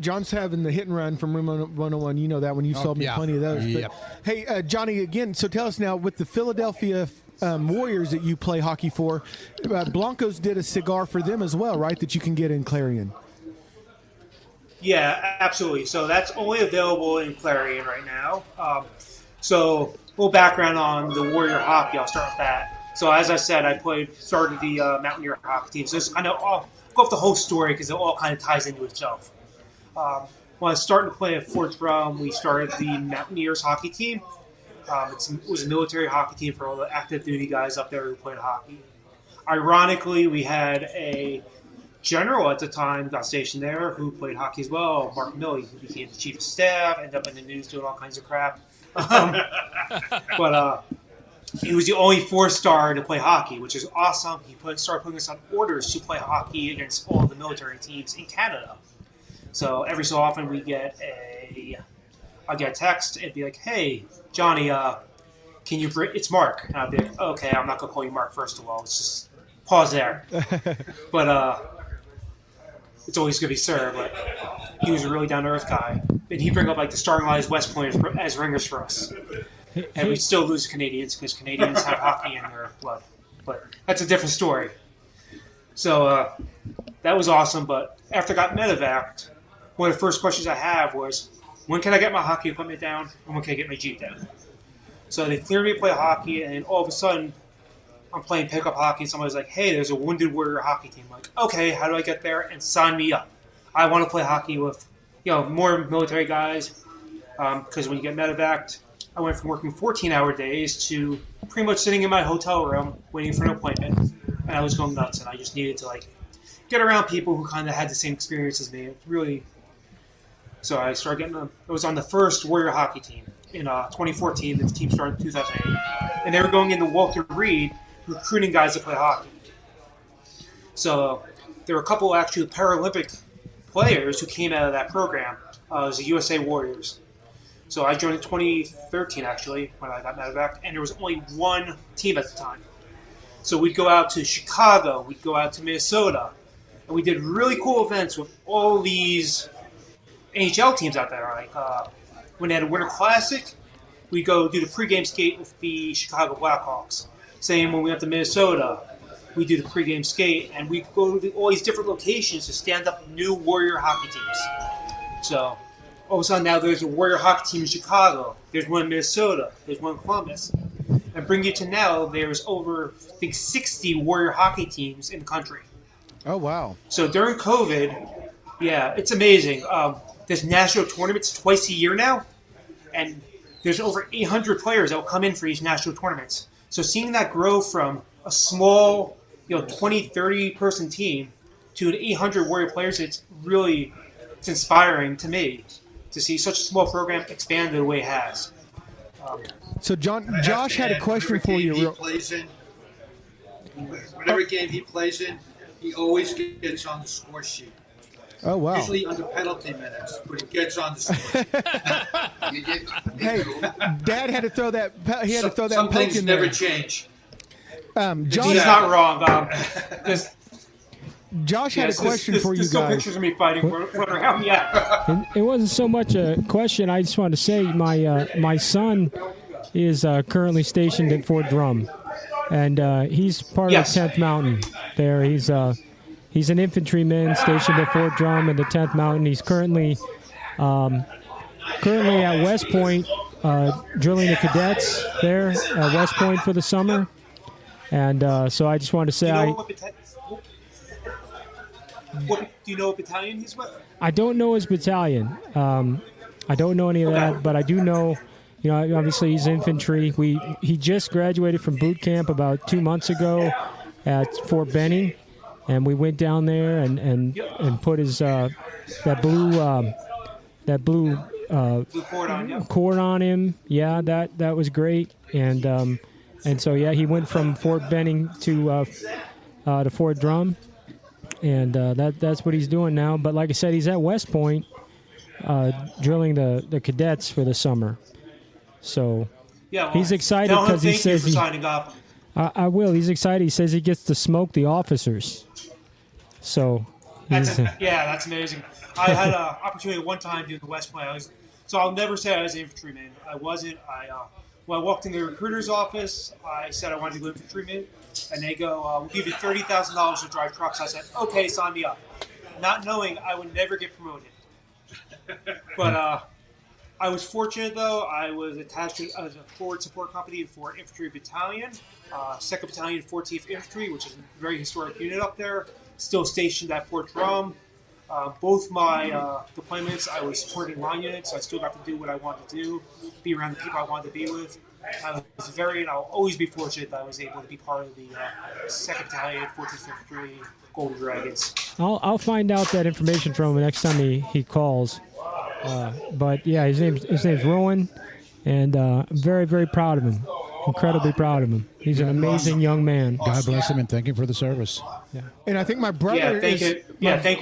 John's having the hit and run from Room 101. You know that when you sold me plenty of those. Yep. But, hey, Johnny, again. So tell us now, with the Philadelphia Warriors that you play hockey for, Blanco's did a cigar for them as well, right? That you can get in Clarion. Yeah, absolutely. So that's only available in Clarion right now. So a little background on the Warrior hockey. I'll start with that. So as I said, I started the Mountaineer hockey team. So it's kind of I'll go off the whole story because it all kind of ties into itself. When I was starting to play at Fort Drum, we started the Mountaineers hockey team. It was a military hockey team for all the active duty guys up there who played hockey. Ironically, we had a general at the time got stationed there who played hockey as well, Mark Milley, who became the chief of staff, ended up in the news doing all kinds of crap. But he was the only 4-star to play hockey, which is awesome. He started putting us on orders to play hockey against all the military teams in Canada. So every so often I get a text and be like, "Hey, Johnny, can you bring?" It's Mark, and I'd be like, "Okay, I'm not gonna call you Mark first of all. Let's just pause there." But it's always gonna be Sir. But he was a really down to earth guy, and he'd bring up the starting line as West Pointers as ringers for us. And we still lose Canadians because Canadians have hockey in their blood. But that's a different story. So that was awesome. But after I got medevaced, one of the first questions I have was, when can I get my hockey equipment down and when can I get my Jeep down? So they cleared me to play hockey, and all of a sudden I'm playing pickup hockey and somebody's like, "Hey, there's a Wounded Warrior hockey team." I'm like, okay, how do I get there? And sign me up. I want to play hockey with more military guys because when you get medevaced, I went from working 14-hour days to pretty much sitting in my hotel room waiting for an appointment, and I was going nuts, and I just needed to get around people who kind of had the same experience as me. It really. So I started getting them. I was on the first Warrior hockey team in 2014. The team started in 2008, and they were going into Walter Reed recruiting guys to play hockey. So there were a couple actually Paralympic players who came out of that program. It was the USA Warriors. So I joined in 2013, actually, when I got medevaced, and there was only one team at the time. So we'd go out to Chicago, we'd go out to Minnesota, and we did really cool events with all these NHL teams out there. When they had a Winter Classic, we'd go do the pregame skate with the Chicago Blackhawks. Same when we went to Minnesota, we do the pregame skate, and we go to all these different locations to stand up new Warrior hockey teams. So all of a sudden now there's a Warrior hockey team in Chicago, there's one in Minnesota, there's one in Columbus. And bring you to now, there's over, I think, 60 Warrior hockey teams in the country. Oh, wow. So during COVID, Yeah, it's amazing. There's national tournaments twice a year now, and there's over 800 players that will come in for these national tournaments. So seeing that grow from a small, 20, 30 person team to an 800 Warrior players, it's inspiring to me to see such a small program expand the way it has. So Josh had a question for you. Whatever game he plays in, he always gets on the score sheet. Oh, wow. Usually under penalty minutes, but he gets on the score sheet. Hey, Dad had to throw that. He had to throw that Some poke things in there. never change. Josh, He's not wrong. Josh had a question for you There's still guys. pictures of me fighting around. Yeah. It wasn't so much a question. I just wanted to say my son is currently stationed at Fort Drum, and he's part of the 10th Mountain. There, he's an infantryman stationed at Fort Drum in the 10th Mountain. He's currently at West Point drilling the cadets there at West Point for the summer. And so I just wanted to say do you know what battalion he's with? I don't know his battalion. I don't know any of that, but I do know, obviously he's infantry. He just graduated from boot camp about 2 months ago at Fort Benning, and we went down there and put his that blue cord on him. Yeah, that was great. And so he went from Fort Benning to Fort Drum. And that's what he's doing now. But like I said, he's at West Point drilling the cadets for the summer. So he's excited because he says I will. He's excited. He says he gets to smoke the officers. So that's amazing. I had an opportunity one time doing the West Point. So I'll never say I was an infantryman. I wasn't. When I walked in the recruiter's office, I said I wanted to go infantryman. And they go, we'll give you $30,000 to drive trucks. I said, okay, sign me up. Not knowing I would never get promoted. But I was fortunate, though. I was attached to a forward support company for Infantry Battalion, 2nd Battalion, 14th Infantry, which is a very historic unit up there, still stationed at Fort Drum. Both my deployments, I was supporting line units, so I still got to do what I wanted to do, be around the people I wanted to be with. I was and I'll always be fortunate that I was able to be part of the 2nd Battalion, 14th Infantry, Golden Dragons. I'll find out that information from him next time he calls. But yeah, his name's Rowan, and I'm very, very proud of him. Incredibly proud of him. He's an amazing young man. God bless him and thank him for the service. Yeah. And I think my brother thank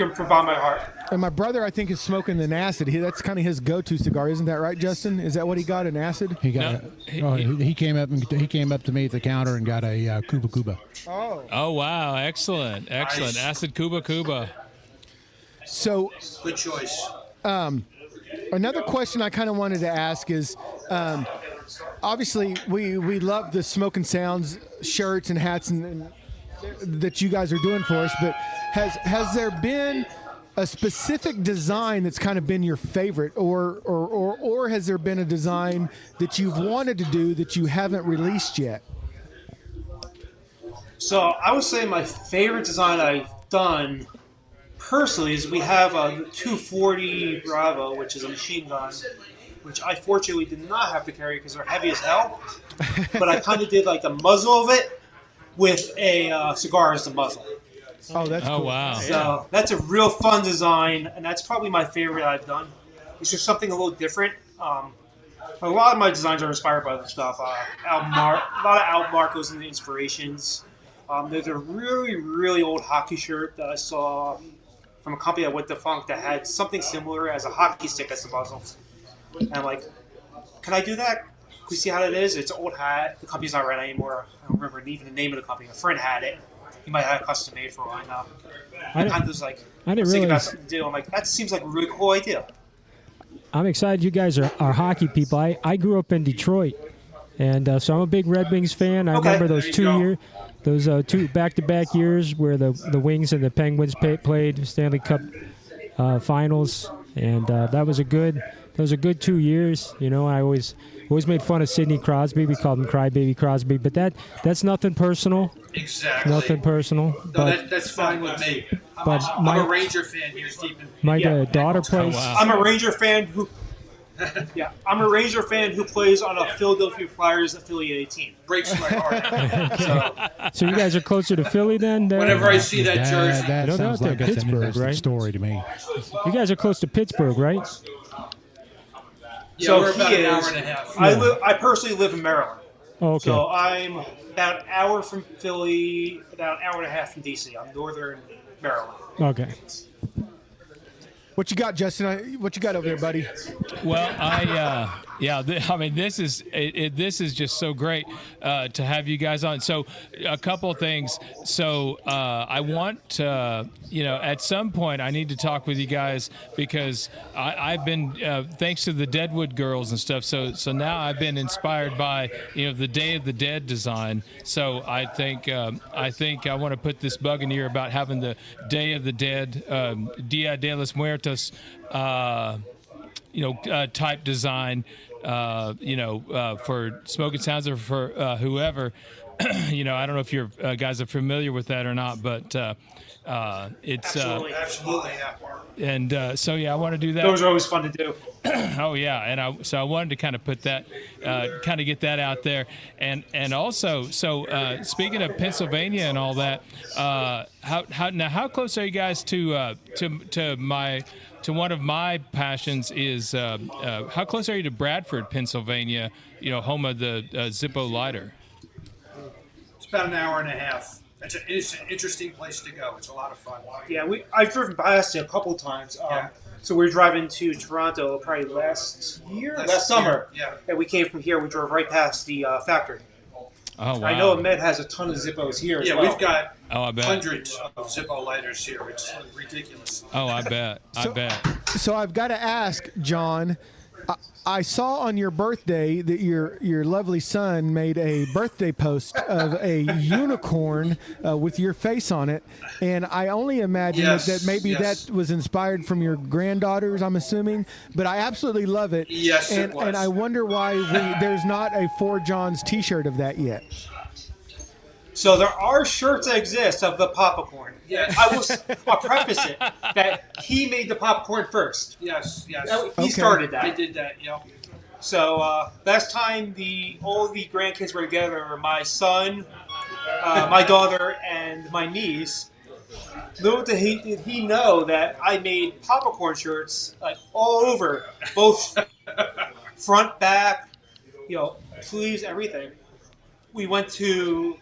him for buying my heart. And my brother, I think, is smoking an acid. That's kind of his go-to cigar, isn't that right, Justin? Is that what he got? An acid? He got. He came up to me at the counter and got a Cuba Cuba. Oh wow! Excellent. Nice. Acid Cuba. So Good choice. another question I kind of wanted to ask is, obviously we love the Smokin' Sounds shirts and hats and that you guys are doing for us, but has there been a specific design that's kind of been your favorite, or has there been a design that you've wanted to do that you haven't released yet? So I would say my favorite design I've done personally is we have a 240 Bravo, which is a machine gun, which I fortunately did not have to carry because they're heavy as hell. But I kind of did like the muzzle of it with a cigar as the muzzle. Oh, that's cool. Wow. So that's a real fun design, and that's probably my favorite I've done. It's just something a little different. A lot of my designs are inspired by this stuff. A lot of Al Marcos and the inspirations. There's a really, really old hockey shirt that I saw from a company that went defunct that had something similar as a hockey stick as the muzzle. And I'm like, can I do that? Can we see how that is? It's an old hat. The company's not around anymore. I don't remember even the name of the company. A friend had it. He might have it custom made for one. I kind of was like, thinking about something to do. I'm like, that seems like a really cool idea. I'm excited you guys are hockey people. I grew up in Detroit, and so I'm a big Red Wings fan. I remember those 2 years. Those two back-to-back years where the Wings and the Penguins played Stanley Cup finals, and that was a good those are good 2 years. You know, I always made fun of Sidney Crosby. We called him Crybaby Crosby, but that's nothing personal. Exactly. Nothing personal. No, But that's fine with me. But I'm my- a Ranger fan here, Stephen. my Yeah. daughter plays. wow. I'm a Ranger fan who. Yeah, I'm a Ranger fan who plays on a Philadelphia Flyers affiliated team. Breaks my heart. So you guys are closer to Philly then? There? Whenever I see that jersey, That No, sounds they're like it's an Pittsburgh, interesting right? story to me. You guys are close to Pittsburgh, right? yeah, So we're about he an hour is- and a half. I personally live in Maryland. Oh, okay. So I'm about an hour from Philly, about an hour and a half from DC. I'm northern Maryland. Okay. What you got, Justin? What you got over there, buddy? Well, I mean, this is this is just so great to have you guys on. So, a couple of things. So, I want at some point I need to talk with you guys because I've been thanks to the Deadwood Girls and stuff. So now I've been inspired by the Day of the Dead design. So I think I want to put this bug in here about having the Day of the Dead, Dia de los Muertos. Type design, for Smokin' Sounds or for whoever. I don't know if you guys are familiar with that or not, but it's Absolutely. Absolutely, yeah. and I want to do that. Those are always fun to do. Oh yeah, and I wanted to kind of put that, kind of get that out there, and also speaking of Pennsylvania and all that, how close are you guys to one of my passions is how close are you to Bradford, Pennsylvania? Home of the Zippo lighter. It's about an hour and a half. It's an interesting place to go. It's a lot of fun. Yeah, I've driven past it a couple times. Yeah. So we were driving to Toronto probably last summer. Yeah. And we came from here. We drove right past the factory. Oh wow! I know Ahmed has a ton of Zippos here. as Yeah, well. we've got Oh, I bet. hundreds of Zippo lighters here. It's ridiculous. Oh, I bet. I bet. So I've got to ask, John. I saw on your birthday that your lovely son made a birthday post of a unicorn with your face on it, and I only imagine that maybe that was inspired from your granddaughters. I'm assuming, but I absolutely love it. Yes, and, it was. And I wonder why there's not a Four Johns T-shirt of that yet. So there are shirts that exist of the popcorn. Yes. I'll preface it that he made the popcorn first. Yes. He started I that. did that, So last time all the grandkids were together, my son, my daughter, and my niece. Little did he know that I made popcorn shirts like all over, both front, back, sleeves, everything. We went to,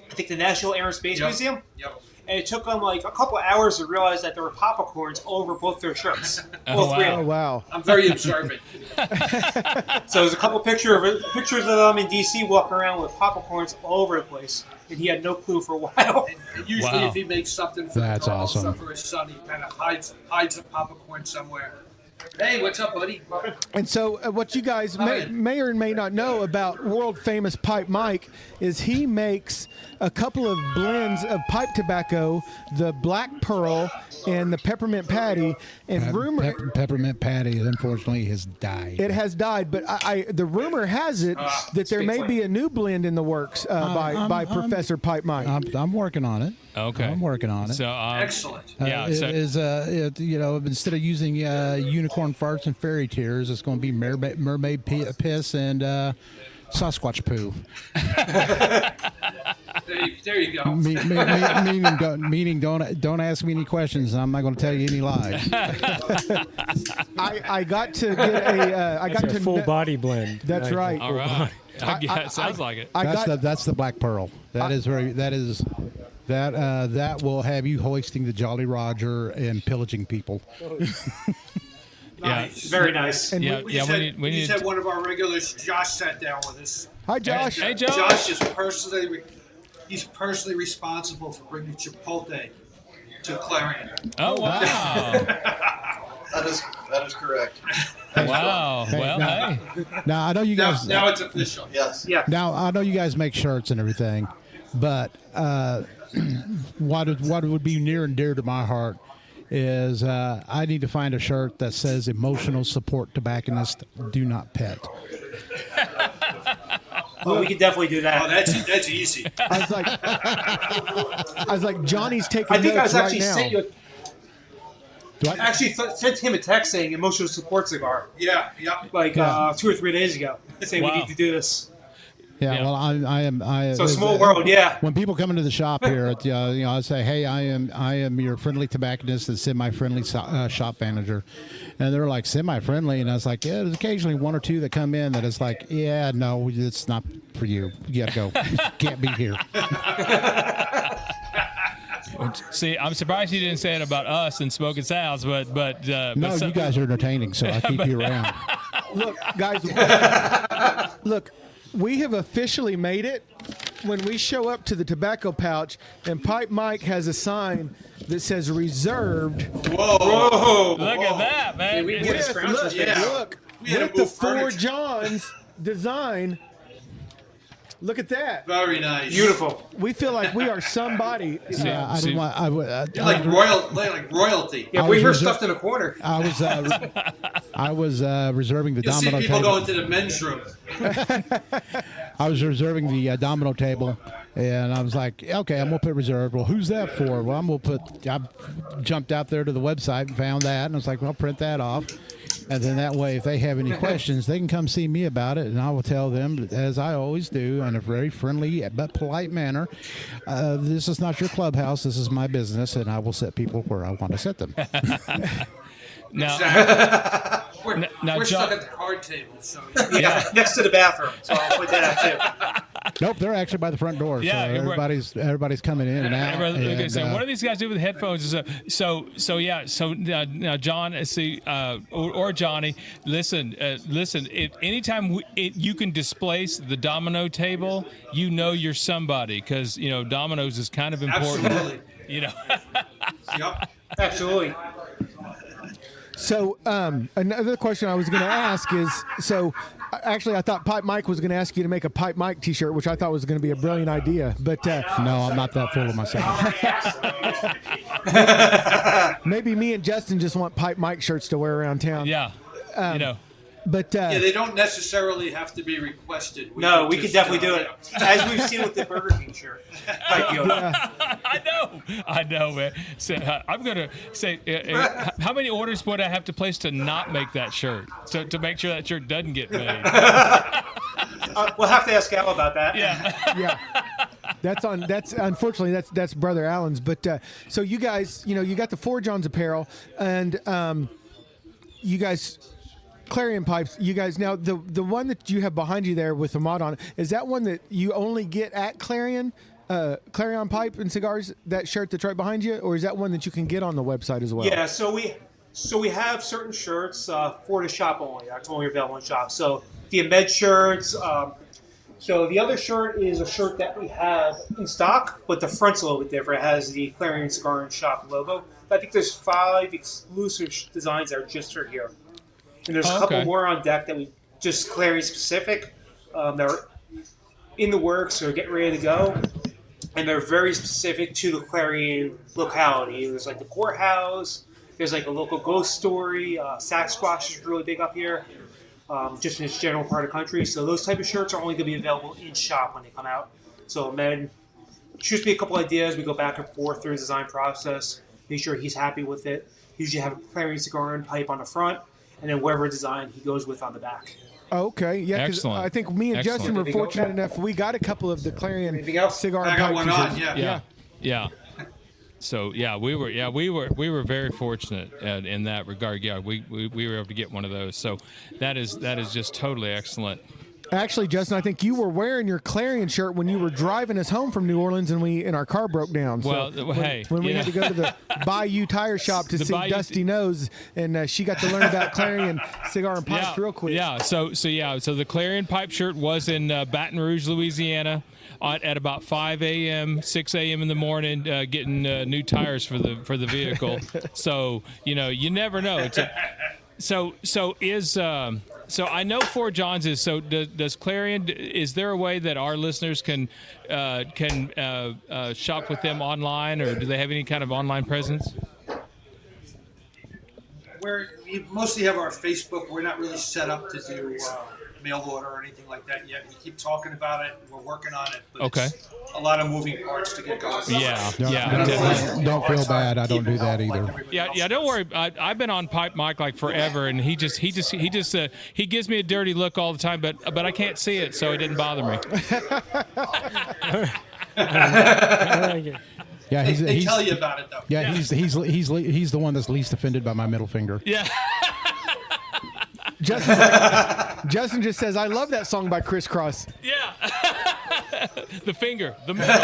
I think, the National Air and Space Museum. Yep. And it took them like a couple hours to realize that there were popcorns all over both their shirts. Oh, Both three wow. of Oh them. wow! I'm very observant. So there's a couple pictures of them in DC walking around with popcorns all over the place, and he had no clue for a while. And usually, Wow. if he makes something for That's the girls awesome. or for his son, he kind of hides a popcorn somewhere. Hey, what's up, buddy? And so, what you guys may or may not know about world famous Pipe Mike is he makes a couple of blends of pipe tobacco, the Black Pearl and the Peppermint Patty. And Peppermint Patty, unfortunately, has died. it has died, but the rumor has it that there may be a new blend in the works by Professor Pipe Mike. I'm working on it. Okay. I'm working on it. So Excellent. yeah. It So, is instead of using unicorn farts and fairy tears, it's going to be mermaid piss and Sasquatch poo. There you go. Meaning don't ask me any questions. I'm not going to tell you any lies. I got to get I got It's a to full kn- body blend. That's right. all right. Sounds like it. That's the Black Pearl. That will have you hoisting the Jolly Roger and pillaging people. Nice. Very nice. And Yeah. We Yeah. just We had, need. we just had one of our regulars, Josh, sat down with us. Hi, Josh. Hey, Josh. Josh is he's personally responsible for bringing Chipotle to Clarion. Oh wow. That is correct. Wow. Well, now- hey. Now I know you Now, guys. now it's official. Yes. Yeah. Now I know you guys make shirts and everything, but what would be near and dear to my heart is I need to find a shirt that says "Emotional Support Tobacconist, Do Not Pet." Well, we can definitely do that. Oh, that's easy. I was like, Johnny's taking I think I notes was actually right now. sent you. Do I- Actually, sent him a text saying "emotional support cigar" Yeah. like Yeah. 2 or 3 days ago, saying Wow. we need to do this. Yeah, Yeah. well, I am. So small world, yeah. When people come into the shop here, I say, "Hey, I am your friendly tobacconist and semi-friendly shop manager," and they're like, "Semi-friendly," and I was like, "Yeah, there's occasionally one or two that come in that is like, yeah, no, it's not for you. You gotta go. Can't be here." See, I'm surprised you didn't say it about us and Smokin' Sounds, but No, you guys are entertaining, so I keep you around. Look, guys, look, we have officially made it. When we show up to the tobacco pouch and Pipe Mike has a sign that says reserved. Whoa! Look at that, man. we can get With, his crown look, yeah. look, We had to with the move Four furniture. Johns design. Look at that. Very nice. Beautiful. We feel like we are somebody. Yeah, I See- didn't want. You're like royalty. Yeah, I we was were reser- stuffed in a corner. I was reserving the You'll see domino people table. go into the men's room. I was reserving the domino table, and I was like, okay, I'm gonna put reserved. Well, who's that for? Well, I'm gonna put. I jumped out there to the website and found that, and I was like, well, I'll print that off, and then that way, if they have any questions, they can come see me about it, and I will tell them, as I always do, in a very friendly but polite manner. This is not your clubhouse. This is my business, and I will set people where I want to set them. Now, We're, now, we're John- stuck at the card table, so Yeah, next to the bathroom. So I'll put that out too. Nope, they're actually by the front door. Yeah, so you're right. everybody's coming in and out. Okay, and, so what do these guys do with headphones? So now John, see, or Johnny, listen. Anytime you can displace the domino table, you're somebody, because dominoes is kind of important. absolutely. Yep. Absolutely. So another question I was going to ask is, actually I thought Pipe Mike was going to ask you to make a Pipe Mike T-shirt, which I thought was going to be a brilliant idea. But no, I'm not that full of myself. maybe me and Justin just want Pipe Mike shirts to wear around town. Yeah, But Yeah, they don't necessarily have to be requested. No, we just, could definitely do it, as we've seen with the Burger King shirt. Like Yoda. I know, man. So, I'm gonna say, how many orders would I have to place to not make that shirt, to make sure that shirt doesn't get made? We'll have to ask Al about that. Yeah. yeah, that's unfortunately that's Brother Allen's. But so you guys, you got the Four Johns Apparel, and you guys. Clarion pipes, you guys. Now, the one that you have behind you there with the mod on it, is that one that you only get at Clarion? Clarion Pipe and Cigars, that shirt that's right behind you, or is that one that you can get on the website as well? Yeah, so we have certain shirts for the shop only. That's only available in shop. So the embed shirts. So the other shirt is a shirt that we have in stock, but the front's a little bit different. It has the Clarion Cigar and Shop logo. I think there's 5 exclusive designs that are just for here. And there's a couple more on deck that we just Clarion specific. They're in the works or getting ready to go. And they're very specific to the Clarion locality. There's like the courthouse. There's like a local ghost story. Sasquatch is really big up here, just in its general part of the country. So those type of shirts are only going to be available in shop when they come out. So Ahmed shoots me a couple ideas. We go back and forth through the design process. Make sure he's happy with it. Usually have a Clarion Cigar and pipe on the front, and then whatever design he goes with on the back. Okay, yeah, because Excellent. I think me and Excellent. Justin were Anything fortunate else? enough. We got a couple of the Clarion Anything else? cigar I and got pipe one t-shirts. on. Yeah. So we were very fortunate in that regard. Yeah, we were able to get one of those. So that is just totally excellent. Actually, Justin, I think you were wearing your Clarion shirt when you were driving us home from New Orleans, and our car broke down. Well, when we had to go to the Bayou Tire Shop to see Bayou- Dusty Nose, and she got to learn about Clarion cigar and pipes real quick. Yeah. So the Clarion pipe shirt was in Baton Rouge, Louisiana, at about 5 a.m., 6 a.m. in the morning, getting new tires for the vehicle. So you never know. So I know Four Johns is. So does Clarion? Is there a way that our listeners can shop with them online, or do they have any kind of online presence? we mostly have our Facebook. We're not really set up to do mail order or anything like that yet. We keep talking about it. We're working on it. But it's a lot of moving parts to get going. Don't feel bad. I don't do that either. Yeah. Don't worry. I've been on Pipe Mike like forever, and he gives me a dirty look all the time, but I can't see it, so it didn't bother me. Yeah, they tell you about it though. Yeah, he's the one that's least offended by my middle finger. Yeah. Justin just says, "I love that song by Criss Cross." Yeah. The finger, the middle.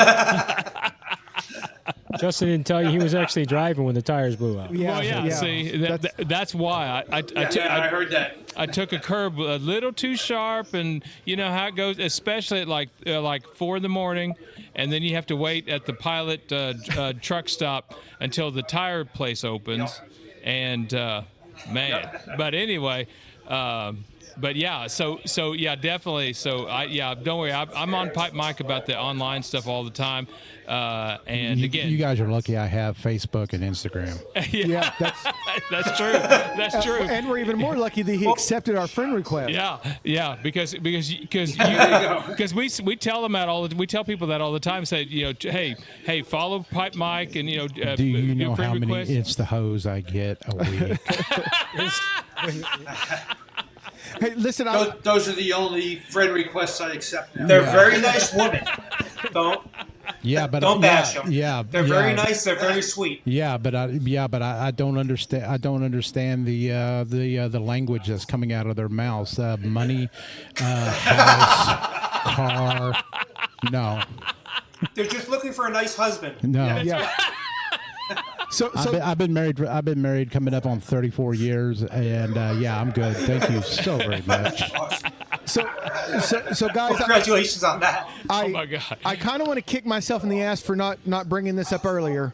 Justin didn't tell you he was actually driving when the tires blew out. Yeah, well, yeah. See, that's why I heard that. I took a curb a little too sharp, and you know how it goes, especially at like 4 a.m, and then you have to wait at the Pilot truck stop until the tire place opens, and man. But anyway. But yeah, so yeah, definitely. So don't worry. I'm on Pipe Mike about the online stuff all the time. And again, you guys are lucky. I have Facebook and Instagram. Yeah, that's true. That's true. And we're even more lucky that he accepted our friend request. Yeah, because we tell them that we tell people that all the time. Say, hey, follow Pipe Mike, and do you know how many requests? It's the hose I get a week? Hey, listen, those are the only friend requests I accept now. They're very nice women. Don't bash them. Yeah, they're very nice. They're very sweet. Yeah, but I don't understand. I don't understand the language that's coming out of their mouths. Money, house, car. No. They're just looking for a nice husband. No. Yeah. So I've been married coming up on 34 years, and I'm good. Thank you so very much. So guys, congratulations on that. Oh my God! I kind of want to kick myself in the ass for not bringing this up earlier,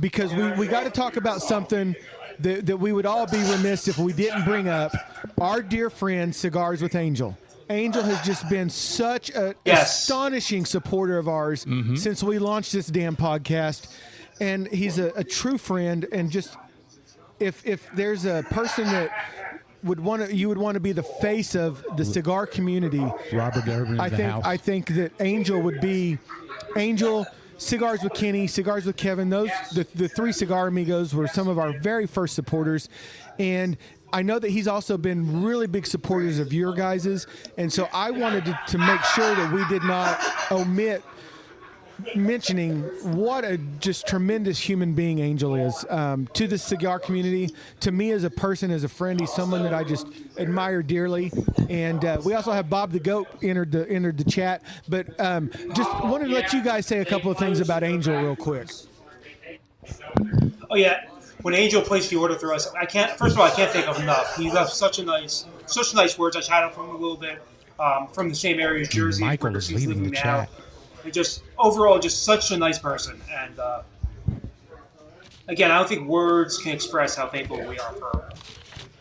because we got to talk about something that we would all be remiss if we didn't bring up. Our dear friend Cigars with Angel. Angel has just been such an astonishing supporter of ours since we launched this damn podcast. And he's a true friend, and just if there's a person that you would want to be the face of the cigar community, Robert Irvin, I think that Angel would be Angel. Cigars with Kenny, Cigars with Kevin. Those the three cigar amigos were some of our very first supporters, and I know that he's also been really big supporters of your guys's, and so I wanted to make sure that we did not omit mentioning what a just tremendous human being Angel is to the cigar community, to me as a person, as a friend. He's someone that I just admire dearly. And we also have Bob the Goat entered the chat, but just wanted to let you guys say a couple of things about Angel real quick. Oh yeah, when Angel placed the order through us, I can't think of enough. He left such nice words. I chatted with him a little bit from the same area as Jersey. Michael is leading the chat. Just overall, just such a nice person, and again, I don't think words can express how thankful we are for him.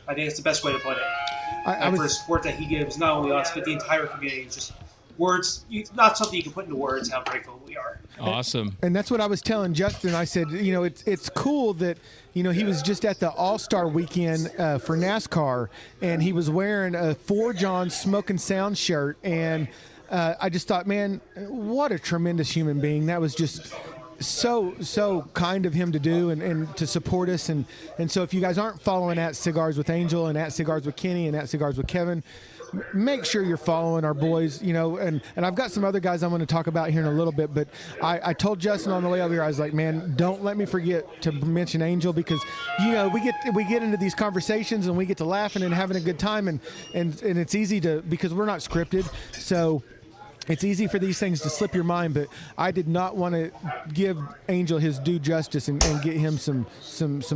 I think it's the best way to put it. For the support that he gives, not only us but the entire community. Just words, not something you can put into words. How grateful we are. Awesome. And that's what I was telling Justin. I said, it's cool that he was just at the All-Star weekend for NASCAR, and he was wearing a Four Johns Smokin Sound shirt, and I just thought, man, what a tremendous human being. That was just so kind of him to do and to support us. And so if you guys aren't following at Cigars with Angel and at Cigars with Kenny and at Cigars with Kevin, make sure you're following our boys, and I've got some other guys I'm going to talk about here in a little bit, but I told Justin on the way over here, I was like, man, don't let me forget to mention Angel, because we get into these conversations and we get to laughing and having a good time, and it's easy because we're not scripted, so it's easy for these things to slip your mind. But I did not want to give Angel his due justice and get him some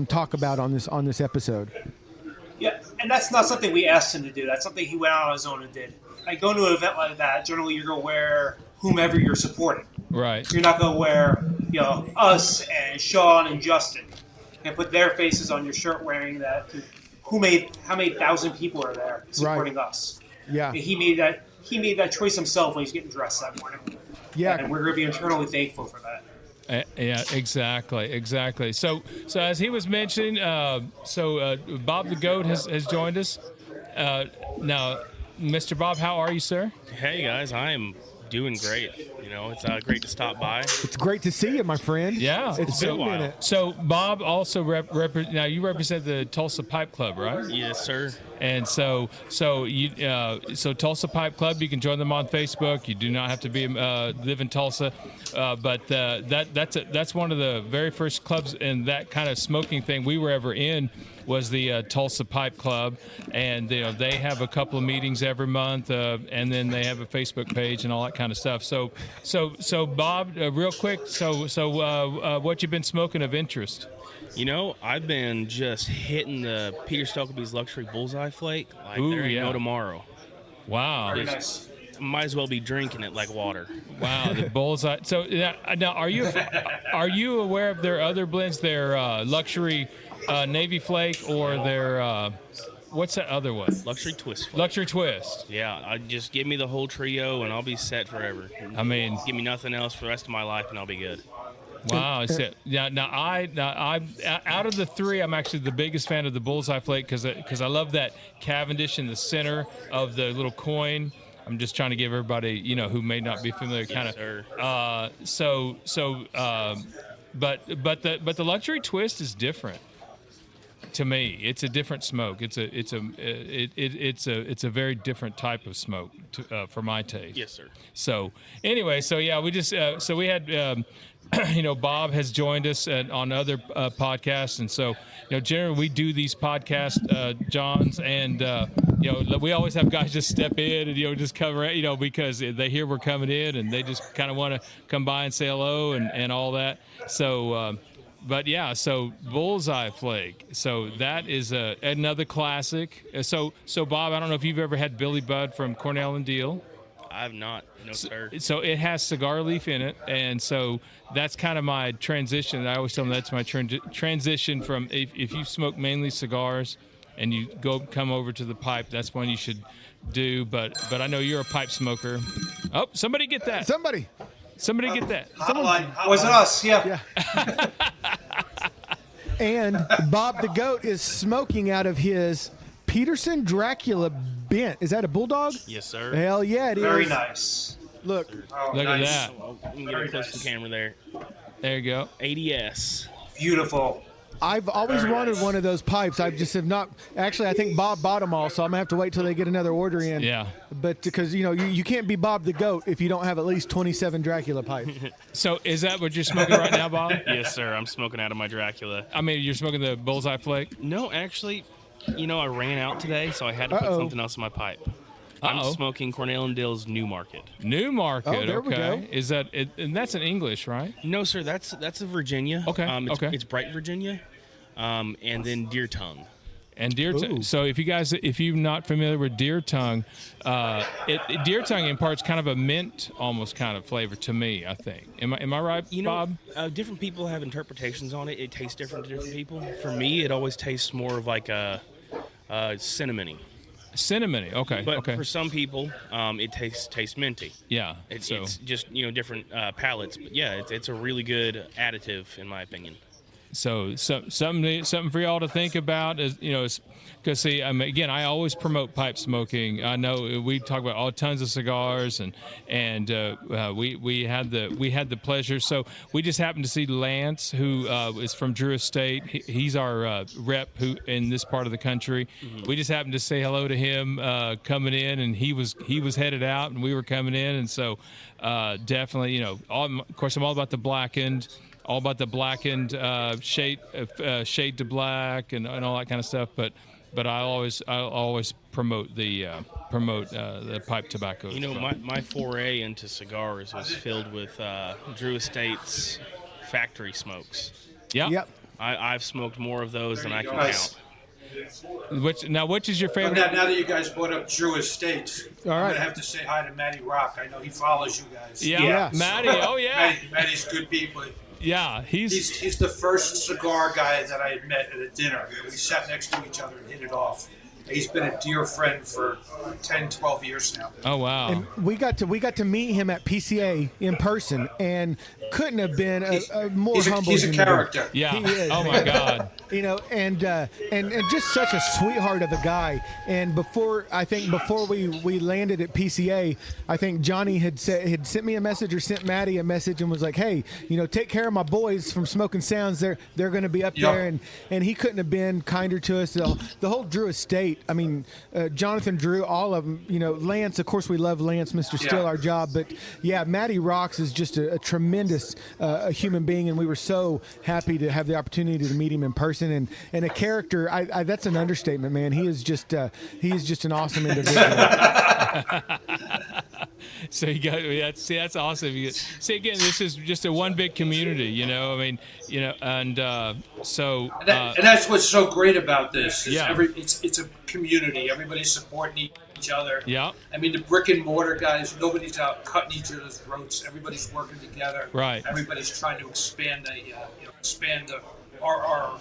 talk about on this episode. Yeah, and that's not something we asked him to do. That's something he went out on his own and did. Like, going to an event like that, generally you're going to wear whomever you're supporting. Right. You're not going to wear, us and Sean and Justin and put their faces on your shirt wearing that. How many thousand people are there supporting us? Yeah. And he made that choice himself when he's getting dressed that morning. Yeah. And we're going to be eternally thankful for that. Yeah, exactly. So as he was mentioning, Bob the Goat has joined us. Now, Mr. Bob, how are you, sir? Hey guys, I am doing great. You know, it's great to stop by. It's great to see you, my friend. Yeah, it's been a minute. So Bob also now you represent the Tulsa Pipe Club, right? Yes, sir. And so Tulsa Pipe Club, you can join them on Facebook. You do not have to be live in Tulsa, but that's one of the very first clubs in that kind of smoking thing we were ever in. Was the Tulsa Pipe Club, and they have a couple of meetings every month, and then they have a Facebook page and all that kind of stuff. So Bob, real quick, what you been smoking of interest? You know, I've been just hitting the Peter Stokkebye's Luxury Bullseye Flake like there ain't no tomorrow. Wow. Very nice. Might as well be drinking it like water. Wow, the Bullseye. So now, are you aware of their other blends, their Luxury Navy Flake, or their what's that other one? Luxury Twist Flake. Luxury Twist. Yeah, just give me the whole trio and I'll be set forever. I mean, give me nothing else for the rest of my life and I'll be good. Wow. Now I out of the three, I'm actually the biggest fan of the Bullseye Flake because I love that Cavendish in the center of the little coin. I'm just trying to give everybody, who may not be familiar, kind of. But the Luxury Twist is different. To me, it's a different smoke. It's a very different type of smoke for my taste. Yes, sir. So anyway, we just we had. Bob has joined us on other podcasts, and so generally we do these podcasts, Johns, and we always have guys just step in and just cover it, because they hear we're coming in and they just kind of want to come by and say hello and all that. So, so Bullseye Flake. So that is another classic. So Bob, I don't know if you've ever had Billy Budd from Cornell and Deal. I have not. No, sir. So it has cigar leaf in it, and so that's kind of my transition. I always tell them that's my transition from if you smoke mainly cigars and you come over to the pipe, that's one you should do. But I know you're a pipe smoker. Oh, somebody get that. Somebody get that. Wasn't us, yeah. And Bob the Goat is smoking out of his Peterson Dracula Bent. Is that a Bulldog? Yes, sir. Hell yeah, it is. Very nice. Look. Oh, Look nice. at that. Let me get close to the camera there. There you go. ADS. Beautiful. I've always wanted one of those pipes. I just have not. Actually, I think Bob bought them all, so I'm going to have to wait till they get another order in. Yeah. But because, you can't be Bob the Goat if you don't have at least 27 Dracula pipes. So is that what you're smoking right now, Bob? Yes, sir. I'm smoking out of my Dracula. I mean, you're smoking the Bullseye Flake? No, actually, I ran out today, so I had to put something else in my pipe. I'm smoking Cornell and Dill's New Market. New Market, oh, there we go. Is that it? And that's in English, right? No, sir. That's a Virginia. Okay. It's Bright Virginia, and then Deer Tongue. And Deer Tongue. So if you're not familiar with Deer Tongue, Deer Tongue imparts kind of a mint almost kind of flavor to me, I think. Am I right, Bob? Different people have interpretations on it. It tastes different to different people. For me, it always tastes more of like a cinnamony. Cinnamony, okay. But for some people, it tastes minty. Yeah. It's just different palates. But yeah, it's a really good additive in my opinion. So something for y'all to think about is because see, again, I always promote pipe smoking. I know we talk about all tons of cigars and we had the pleasure. So we just happened to see Lance, who is from Drew Estate. He's our rep who in this part of the country. Mm-hmm. We just happened to say hello to him coming in, and he was headed out, and we were coming in, and so definitely of course I'm all about the blackened. All about the blackened shade to black and all that kind of stuff, but I'll always promote the pipe tobacco. My foray into cigars was filled with Drew Estate's factory smokes. Yeah. Yep. I've smoked more of those than I can Nice. count. Which is your favorite? Now that you guys brought up Drew Estate, All right. I'm gonna have to say hi to Matty Rock. I know he follows you guys. Yeah. Matty. Oh yeah. Matty's good people. Yeah, he's the first cigar guy that I had met at a dinner. We sat next to each other and hit it off. He's been a dear friend for 10, 12 years now. Oh wow! And we got to meet him at PCA in person, and couldn't have been a more humble. He's a human character. being. Yeah. He is, Oh man. my God. You know, and just such a sweetheart of a guy. And before we landed at PCA, I think Johnny had sent me a message or sent Maddie a message and was like, "Hey, you know, take care of my boys from Smokin' Sounds. They're going to be up there." And he couldn't have been kinder to us. The whole Drew estate. I mean, Jonathan, Drew, all of them. You know, Lance. Of course, we love Lance, Mr. Still Our Job. But yeah, Maddie Rocks is just a tremendous a human being, and we were so happy to have the opportunity to meet him in person. And a character. I that's an understatement, man. He is just an awesome individual. So you got that's awesome. See again, this is just a one big community, you know. I mean, you know, and so And that's what's so great about this. Is Yeah. it's a community. Everybody's supporting each other. Yeah. I mean, the brick and mortar guys, nobody's out cutting each other's throats. Everybody's working together. Right. Everybody's trying to expand our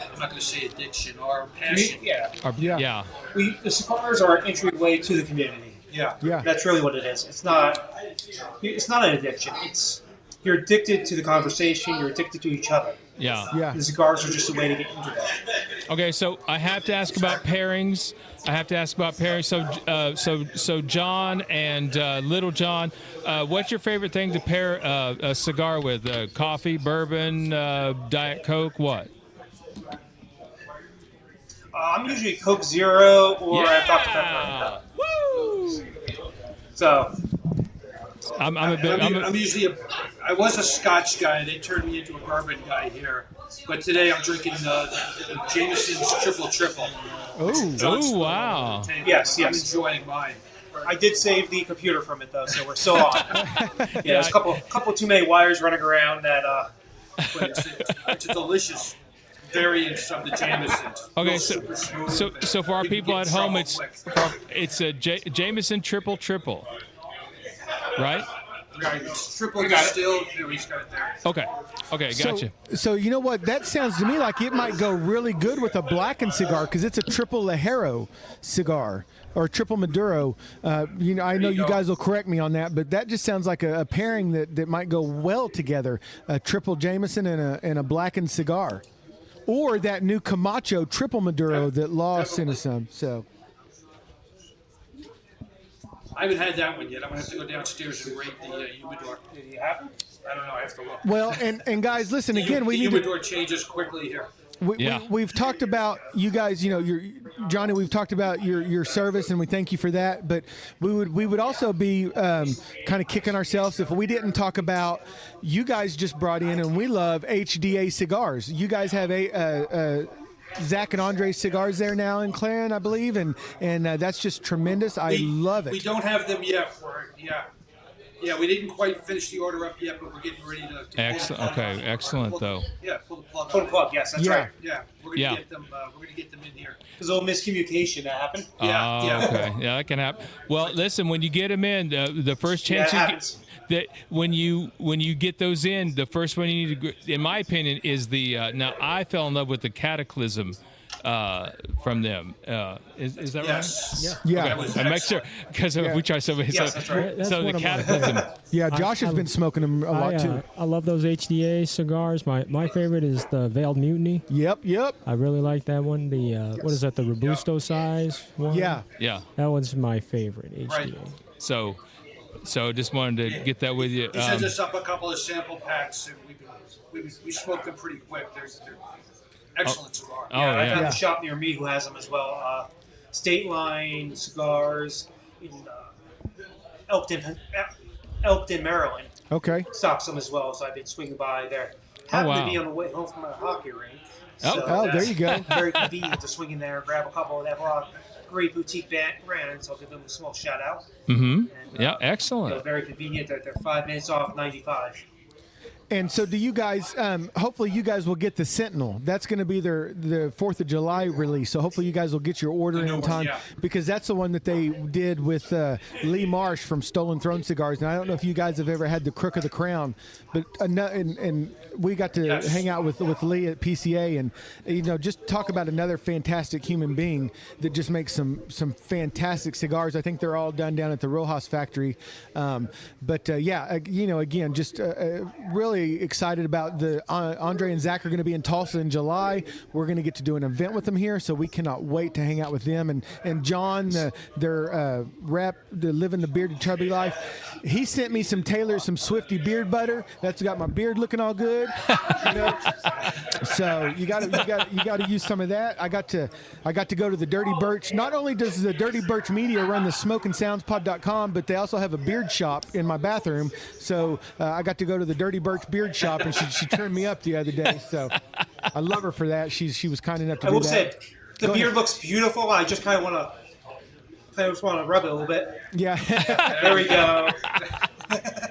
I'm not going to say addiction, our passion. yeah. The cigars are an entryway to the community. Yeah. Yeah. That's really what it is. It's not an addiction. You're addicted to the conversation. You're addicted to each other. Yeah. Yeah. The cigars are just a way to get into that. Okay, so I have to ask about pairings. So John and Little John, what's your favorite thing to pair a cigar with? Coffee, bourbon, Diet Coke, what? I'm usually Coke Zero or Dr. Pepper. Woo! So I'm usually I was a Scotch guy. They turned me into a bourbon guy here. But today I'm drinking the Jameson's Triple. oh wow! Yes. I'm enjoying mine. I did save the computer from it though, so we're still on. There's a couple too many wires running around that. But it's a delicious variant of the Jameson's. Okay, Real super smooth. so for our You can people get at home, trouble it's quick. a Jameson Triple, right? Right, it's triple distilled. Here, he's got it there. Okay, gotcha. So you know what? That sounds to me like it might go really good with a blackened cigar because it's a triple Lajero cigar or triple Maduro. You know, I know you guys will correct me on that, but that just sounds like a pairing that might go well together. A triple Jameson and a blackened cigar, or that new Camacho triple Maduro that Law sent us some. So. I haven't had that one yet. I'm going to have to go downstairs and rate the humidor. Did you have it? I don't know. I have to look. Well, and guys, listen again. We the need humidor changes quickly here. We've talked about you guys. You know, Johnny. We've talked about your service, and we thank you for that. But we would also be kind of kicking ourselves if we didn't talk about you guys just brought in, and we love HDA cigars. You guys have Zach and Andre cigars there now in Clarion, I believe, and that's just tremendous. I love it. We don't have them yet. Yeah, we didn't quite finish the order up yet, but we're getting ready to Excellent. Okay, excellent though. Yeah, pull the plug. Pull the plug. Yes, that's right. Yeah, we're gonna get them. We're gonna get them in here. There's a little miscommunication that happened. Yeah. Okay. Yeah, that can happen. Well, listen, when you get them in, the first chance Yeah, it you happens. get that when you get those in, the first one you need to, in my opinion, is the. Now I fell in love with the Cataclysm. From them, is that Yes. right? Yeah. Okay. I make sure because we try so many. Yes, that's right. That's So one the of my- Cataclysm. Yeah, Josh has been smoking them a lot too. I love those HDA cigars. My favorite is the Veiled Mutiny. Yep. I really like that one. The what is that? The Robusto size one. Yeah. Yeah. That one's my favorite HDA. Right. So just wanted to get that with you. He sent us up a couple of sample packs, and we smoked them pretty quick. They're excellent cigar. Oh, I yeah. found a shop near me who has them as well. State Line Cigars in Elkton, Maryland. Okay. Stocks them as well, so I've been swinging by there. Happened wow. to be on the way home from a hockey rink. Oh. Oh, there that's you go. Very convenient to swing in there and grab a couple. They have a lot of great boutique brands, so I'll give them a small shout out. Mm-hmm. And, Yeah, excellent. very convenient. They're 5 minutes off 95. And so do you guys, hopefully you guys will get the Sentinel. That's going to be the 4th of July release. So hopefully you guys will get your order in time because that's the one that they did with Lee Marsh from Stolen Throne Cigars. And I don't know if you guys have ever had the Crook of the Crown, but and we got to hang out with Lee at PCA and, just talk about another fantastic human being that just makes some fantastic cigars. I think they're all done down at the Rojas factory. Again, just really excited about the Andre and Zach are going to be in Tulsa in July. We're going to get to do an event with them here, so we cannot wait to hang out with them. And John, their rep, the Living the Bearded Chubby Life, he sent me some Swifty beard butter. That's got my beard looking all good. So you got to use some of that. I got to go to the Dirty Birch. Not only does the Dirty Birch Media run the SmokinSoundsPod.com, but they also have a beard shop in my bathroom. So I got to go to the Dirty Birch beard shop, and she trimmed me up the other day. So I love her for that. She was kind enough to do that. I will say, the beard looks beautiful. I just kind of want to rub it a little bit. Yeah. There we go.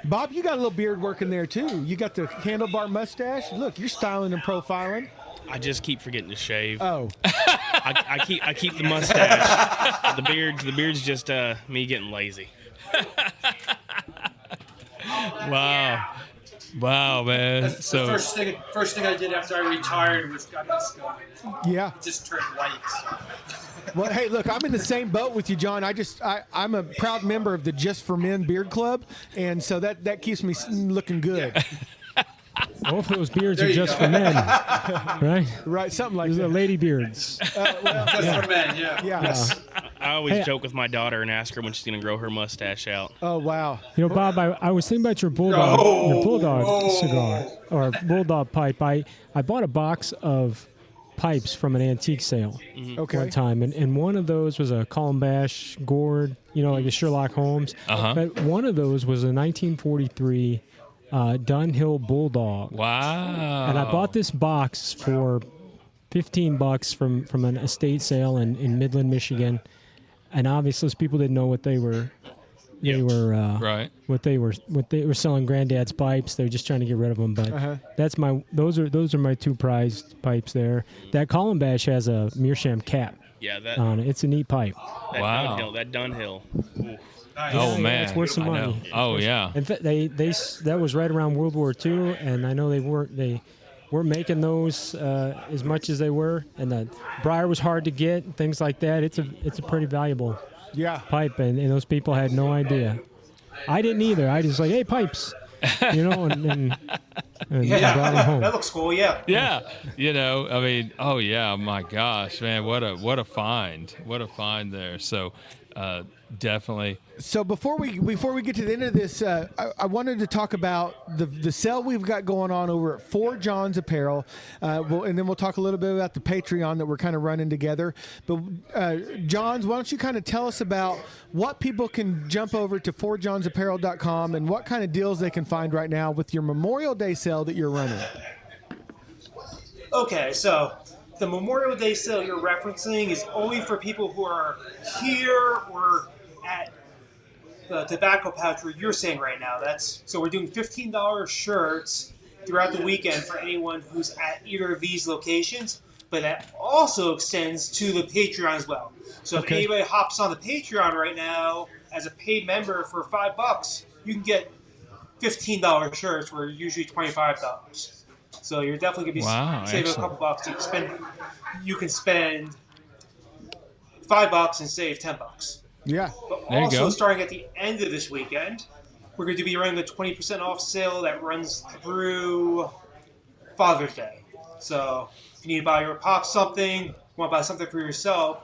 Bob, you got a little beard working there too. You got the handlebar mustache. Look, you're styling and profiling. I just keep forgetting to shave. Oh. I keep the mustache. The beard's just me getting lazy. Wow, man. The first thing I did after I retired was got this going. Yeah. It just turned white. Well, hey, look, I'm in the same boat with you, John. I'm a proud member of the Just for Men Beard Club, and so that keeps me looking good. Yeah. Both of those beards are just for men, right? Right, something like Those that. are lady beards. Just for men, yeah. I always joke with my daughter and ask her when she's going to grow her mustache out. Oh, wow. Bob, I was thinking about your bulldog, cigar or bulldog pipe. I bought a box of pipes from an antique sale one time, and one of those was a Columbash gourd, like a Sherlock Holmes. But one of those was a 1943 Dunhill Bulldog. Wow. And I bought this box for $15 from an estate sale in Midland, Michigan. And obviously, those people didn't know what they were. Right. What they were selling Granddad's pipes. They were just trying to get rid of them. But those are my two prized pipes there. That Columbash has a meerschaum cap. Yeah, on it. It's a neat pipe. That Dunhill. Ooh. Nice. Oh man, it's worth some money. Oh yeah. In fact, that was right around World War II, and I know they weren't making those as much as they were, and the briar was hard to get, and things like that. It's a pretty valuable pipe, and those people had no idea. I didn't either. I just like, hey, pipes, and brought them home. That looks cool. Yeah. Yeah. I mean, oh yeah, my gosh, man, what a find there. So. Definitely. So before we get to the end of this, I wanted to talk about the sale we've got going on over at Four Johns Apparel, and then we'll talk a little bit about the Patreon that we're kind of running together. But Johns, why don't you kind of tell us about what people can jump over to fourjohnsapparel.com and what kind of deals they can find right now with your Memorial Day sale that you're running. Okay, so the Memorial Day sale you're referencing is only for people who are here or at the tobacco pouch where you're saying right now. So we're doing $15 shirts throughout the weekend for anyone who's at either of these locations, but that also extends to the Patreon as well. So if anybody hops on the Patreon right now as a paid member for $5, you can get $15 shirts where usually $25. So you're definitely going to be saving a couple bucks. You can spend $5 and save $10. Yeah. But also, starting at the end of this weekend, we're going to be running the 20% off sale that runs through Father's Day. So if you need to buy your pop something, want to buy something for yourself,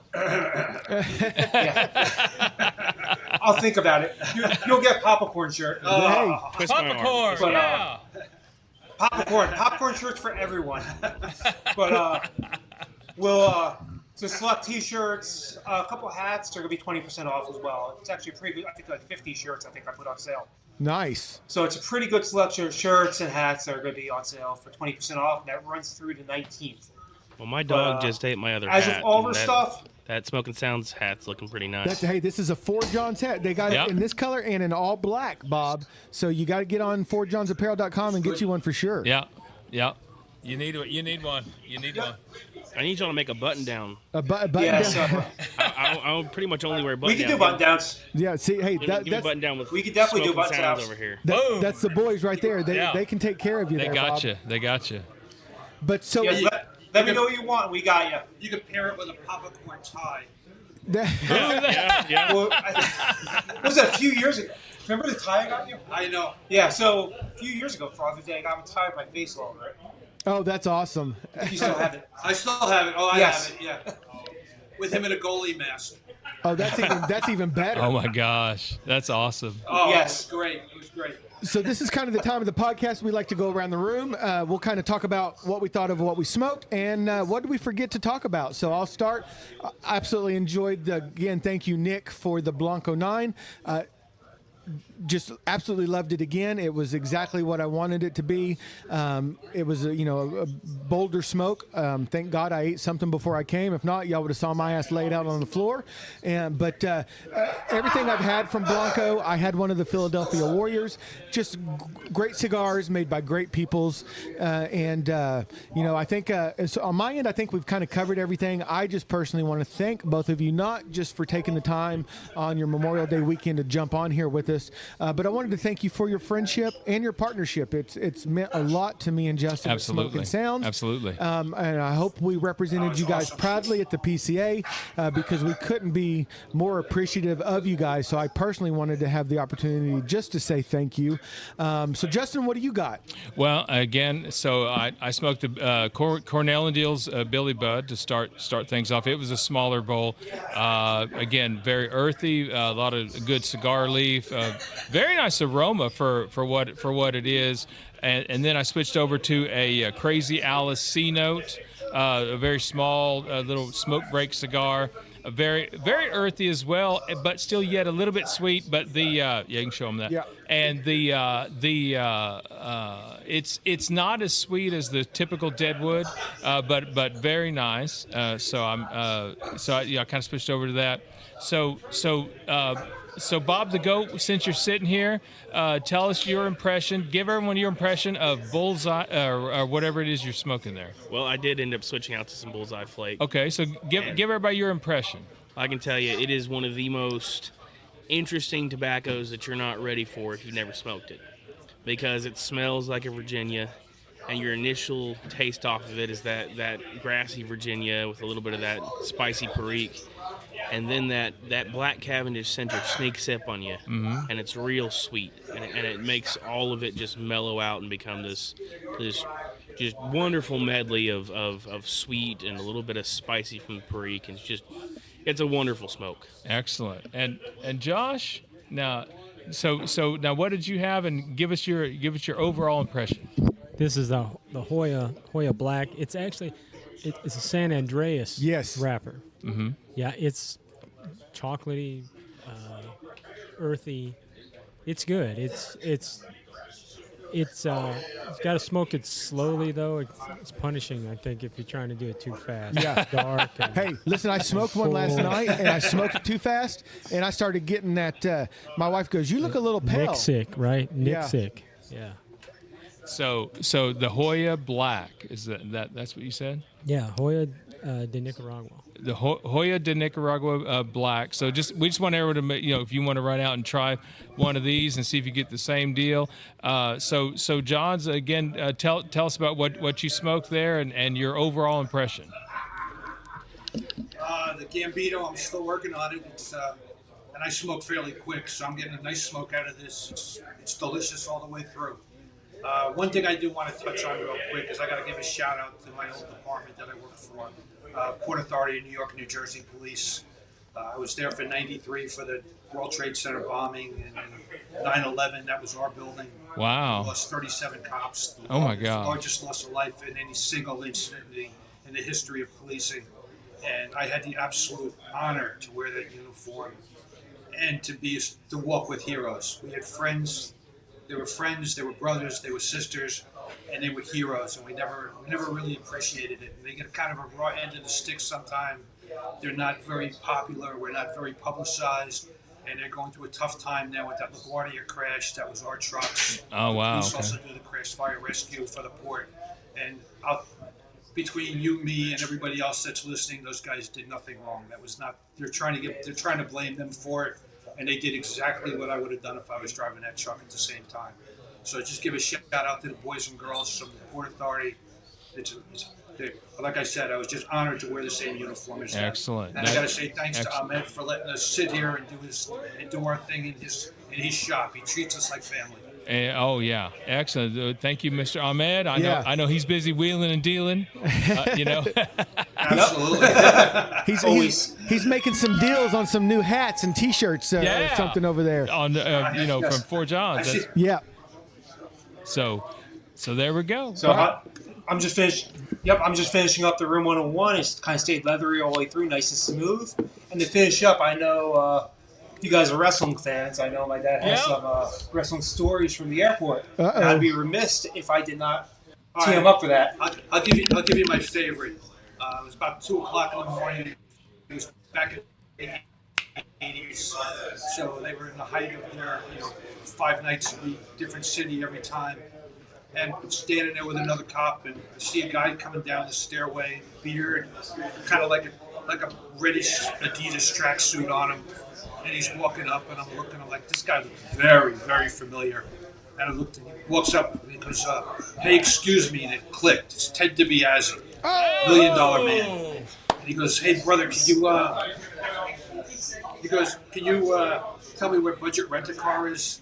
I'll think about it. You'll get a popcorn shirt. Popcorn, yeah. Popcorn shirts for everyone. But we'll select T-shirts, a couple hats. They're gonna be 20% off as well. It's actually pretty good. I think like 50 shirts. I think I put on sale. Nice. So it's a pretty good selection of shirts and hats that are gonna be on sale for 20% off. And that runs through the 19th. Well, my dog just ate my other as hat. with all of our and stuff, that Smokin' Sounds hat's looking pretty nice. Hey, this is a Four Johns hat. They got it in this color and in all black, Bob. So you got to get on fourjohnsapparel.com and get you one for sure. Yeah. You need one. You need one. I need y'all to make a button down. A button yeah. down. So I'll pretty much only wear button we down. can do button downs. Yeah, see, hey, Give me a button down with We could definitely do Smokin' button Sounds downs. over here. that's the boys right there. They can take care of you. They there, got Bob. you. They got you. But so Yeah, let me know what you want. We got you. You could pair it with a popcorn tie. Yeah. Well, it was a few years ago. Remember the tie I got you? I know. Yeah, so a few years ago, Father's Day, I got a tie with my face all over it. oh, that's awesome. You still have it. I still have it. Oh, I Yes. have it. Yeah. With him in a goalie mask. Oh, that's even better. Oh my gosh, that's awesome. Oh, Yes. It was great. It was great. So this is kind of the time of the podcast we like to go around the room. We'll kind of talk about what we thought of what we smoked and what did we forget to talk about. So I'll start. I absolutely enjoyed again, thank you, Nick, for the Blanco 9. Just absolutely loved it again. It was exactly what I wanted it to be. It was a bolder smoke. Thank God I ate something before I came. If not, y'all would have saw my ass laid out on the floor. But everything I've had from Blanco, I had one of the Philadelphia Warriors. Just great cigars made by great peoples. I think so on my end, I think we've kind of covered everything. I just personally want to thank both of you, not just for taking the time on your Memorial Day weekend to jump on here with us, but I wanted to thank you for your friendship and your partnership. It's meant a lot to me and Justin. Absolutely. At Smokin' Sounds. Absolutely. And I hope we represented you guys proudly at the PCA because we couldn't be more appreciative of you guys. So I personally wanted to have the opportunity just to say thank you. So Justin, what do you got? Well, again, so I smoked the Cornell and Deal's Billy Bud to start things off. It was a smaller bowl. Again, very earthy, a lot of good cigar leaf, very nice aroma for what it is. And then I switched over to a Crazy Alice C note, a very small little smoke break cigar. Very, very earthy as well, but still yet a little bit sweet. But you can show them that. Yeah. And it's not as sweet as the typical Deadwood, but very nice. So I kind of switched over to that. So Bob the Goat, since you're sitting here, tell us your impression. Give everyone your impression of Bullseye or whatever it is you're smoking there. Well, I did end up switching out to some Bullseye Flake. Okay, so give everybody your impression. I can tell you, it is one of the most interesting tobaccos that you're not ready for if you've never smoked it, because it smells like a Virginia, and your initial taste off of it is that grassy Virginia with a little bit of that spicy Perique. And then that black Cavendish center sneaks up on you, and it's real sweet, and it makes all of it just mellow out and become this just wonderful medley of sweet and a little bit of spicy from the Perique, and it's a wonderful smoke. Excellent. And Josh, now, so now what did you have, and give us your overall impression. This is the Hoya Black. It's actually it's a San Andreas wrapper. Mm-hmm. Yeah, it's chocolatey, earthy. It's good. It's got to smoke it slowly though. It's punishing, I think, if you're trying to do it too fast. Yeah. Dark. Hey, listen, I smoked one last night, and I smoked it too fast, and I started getting that. My wife goes, "You look a little pale." Nick sick, right? Nick sick. Yeah. So the Hoya Black, is that's what you said? Yeah, Hoya de Nicaragua. The Hoya de Nicaragua Black. So we just want everyone to, if you want to run out and try one of these and see if you get the same deal. So Johns, again, tell us about what you smoked there and your overall impression. The Gambito, I'm still working on it. It's and I smoke fairly quick, so I'm getting a nice smoke out of this. It's delicious all the way through. One thing I do want to touch on real quick is I got to give a shout out to my old department that I work for, Port Authority of New York, New Jersey Police. I was there for '93 for the World Trade Center bombing, and 9/11. That was our building. Wow. We lost 37 cops. Oh my God. Largest loss of life in any single incident in the history of policing. And I had the absolute honor to wear that uniform and to walk with heroes. We had friends. were friends, they were brothers, they were sisters, and they were heroes, and we never really appreciated it. And they get kind of a raw end of the stick sometimes. They're not very popular. We're not very publicized, and they're going through a tough time now with that LaGuardia crash. That was our trucks. Oh, wow. We Okay. also do the crash fire rescue for the port, and between you, me, and everybody else that's listening, those guys did nothing wrong. That was not. They're trying to blame them for it, and they did exactly what I would have done if I was driving that truck at the same time. So just give a shout out to the boys and girls from the Port Authority. Like I said, I was just honored to wear the same uniform as them. Excellent. And I got to say thanks to Ahmed for letting us sit here and do our thing in his shop. He treats us like family. Oh yeah, excellent. Thank you, Mr. Ahmed. I know he's busy wheeling and dealing. Absolutely. He's making some deals on some new hats and T-shirts or something over there. On from Four Johns. Yeah. So there we go. So I'm just finishing up the room 101. It's kind of stayed leathery all the way through, nice and smooth. And to finish up, I know you guys are wrestling fans. I know my dad has some wrestling stories from the airport. And I'd be remiss if I did not tee him up for that. I'll give you my favorite. It was about 2:00 in the morning. It was back in the 80s, so they were in the height of their 5 nights a week, different city every time. And standing there with another cop, and I see a guy coming down the stairway, beard, kind of like a reddish Adidas tracksuit on him, and he's walking up, and I'm looking, I'm like, this guy looks very, very familiar. And I looked, and he walks up, and he goes, "Hey, excuse me," and it clicked. It's Ted DiBiase, $1 million man. And he goes, "Hey, brother, can you tell me where Budget Rent-A-Car is?"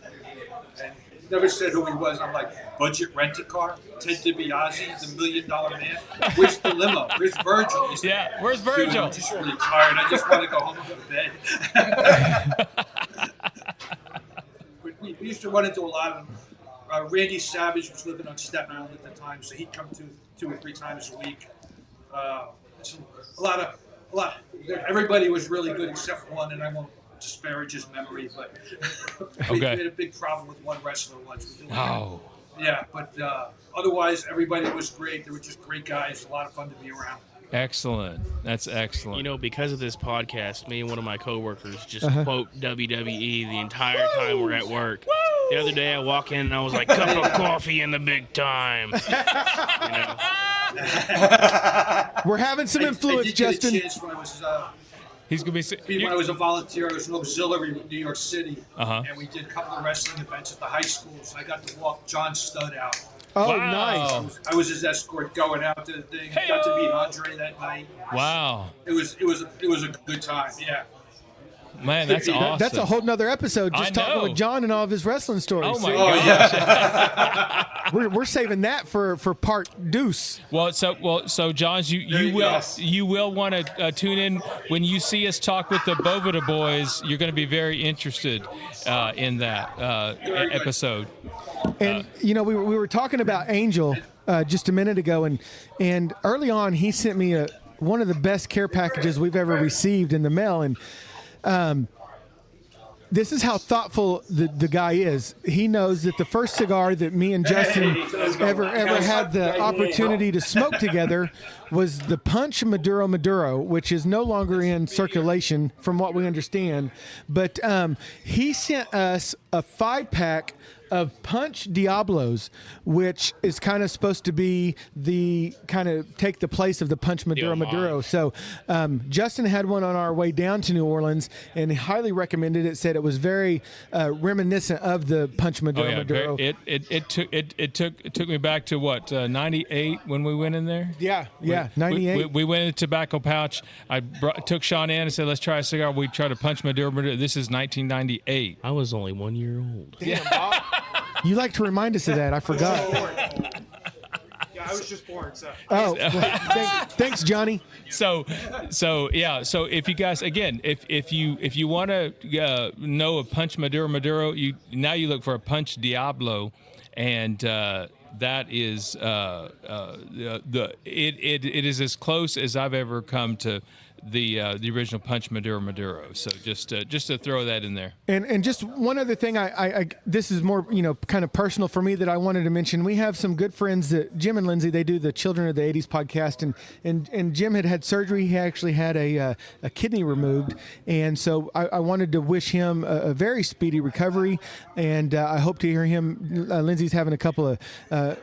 And he never said who he was. I'm like, "Budget Rent-A-Car? Ted DiBiase, the $1 million man? Where's the limo? Where's Virgil?" He's like, Where's Virgil? "Dude, I'm just really tired. I just want to go home and go to bed." We used to run into a lot of them. Randy Savage was living on Staten Island at the time, so he'd come 2 or 3 times a week. A lot. Everybody was really good except one, and I won't disparage his memory, but we had a big problem with one wrestler once. Yeah, but otherwise everybody was great. They were just great guys. A lot of fun to be around. Excellent. That's excellent. Because of this podcast, me and one of my coworkers just quote WWE the entire time we're at work. The other day I walk in and I was like, "Cup of coffee in the big time." We're having some influence, I did Justin. Get a chance when I was, He's gonna be. when I was a volunteer, I was an auxiliary in New York City, Uh-huh. and we did a couple of wrestling events at the high school. So I got to walk John Studd out. Oh, Wow. nice. I was his escort going out to the thing. Got to meet Andre that night. Wow. It was a good time. Yeah. Man, that's awesome. That's a whole nother episode, just I talking know. with John and all of his wrestling stories. Oh my See? gosh. We're saving that for part deuce. So Johns, you will want to tune in when you see us talk with the Bovida boys. You're going to be very interested in that episode. And we were talking about Angel just a minute ago, and early on he sent me one of the best care packages we've ever received in the mail, and this is how thoughtful the guy is. He knows that the first cigar that me and Justin ever had the opportunity to smoke together was the Punch Maduro, which is no longer in circulation from what we understand. But he sent us a 5-pack of Punch Diablos, which is kind of supposed to be take the place of the Punch Maduro. So Justin had one on our way down to New Orleans and highly recommended it. Said it was very reminiscent of the Punch Maduro. It took me back to what 98 when we went in there. Yeah, 98. We went in a tobacco pouch. I took Sean in and said, "Let's try a cigar." We tried a Punch Maduro. This is 1998. I was only 1 year old. You like to remind us of that. I forgot. Yeah, I was just born, so. Oh, thanks, Johnny. So if you guys, again, if you want to know a Punch Maduro, you look for a Punch Diablo, and that is it is as close as I've ever come to the original Punch Maduro. So just to throw that in there. And just one other thing, I this is more kind of personal for me that I wanted to mention. We have some good friends that Jim and Lindsay, they do the Children of the 80s podcast, and Jim had surgery. He actually had a kidney removed, and so I wanted to wish him a very speedy recovery, and I hope to hear him. Lindsay's having a couple of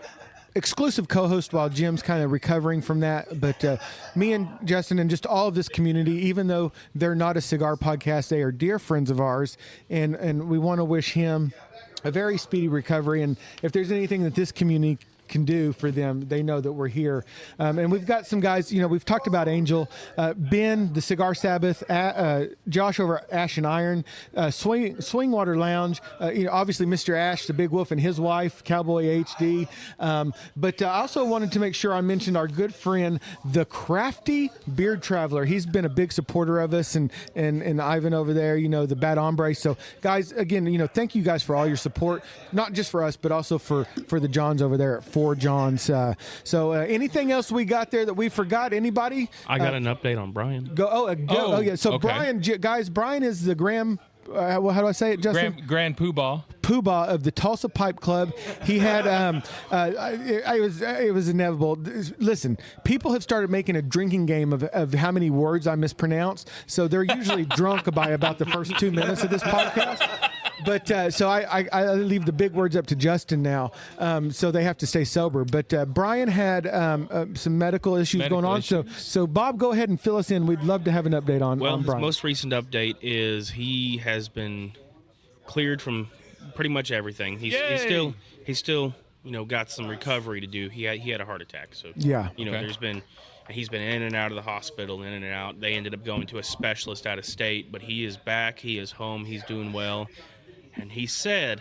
exclusive co-host while Jim's kind of recovering from that. But me and Justin and just all of this community, even though they're not a cigar podcast, they are dear friends of ours, and we want to wish him a very speedy recovery. And if there's anything that this community can do for them, they know that we're here. And we've got some guys, we've talked about Angel, Ben, the Cigar Sabbath, Josh over Ash and Iron, Swingwater Lounge, obviously Mr. Ash, the Big Wolf, and his wife, Cowboy HD. But I also wanted to make sure I mentioned our good friend, the Crafty Beard Traveler. He's been a big supporter of us, and Ivan over there, the Bad Hombre. So guys, again, thank you guys for all your support, not just for us, but also for the Johns over there at Four Johns. So anything else we got there that we forgot? Anybody? I got an update on Brian. Yeah. So okay. Brian is the how do I say it, Justin? Grand Poobah of the Tulsa Pipe Club. He had it was inevitable. Listen, people have started making a drinking game of how many words I mispronounce, so they're usually drunk by about the first 2 minutes of this podcast. But so I leave the big words up to Justin now, so they have to stay sober. But Brian had some medical issues going on. So Bob, go ahead and fill us in. We'd love to have an update on Brian. His most recent update is he has been cleared from pretty much everything. He's still got some recovery to do. He had a heart attack, so yeah. He's been in and out of the hospital, in and out. They ended up going to a specialist out of state, but he is back. He is home. He's doing well. And he said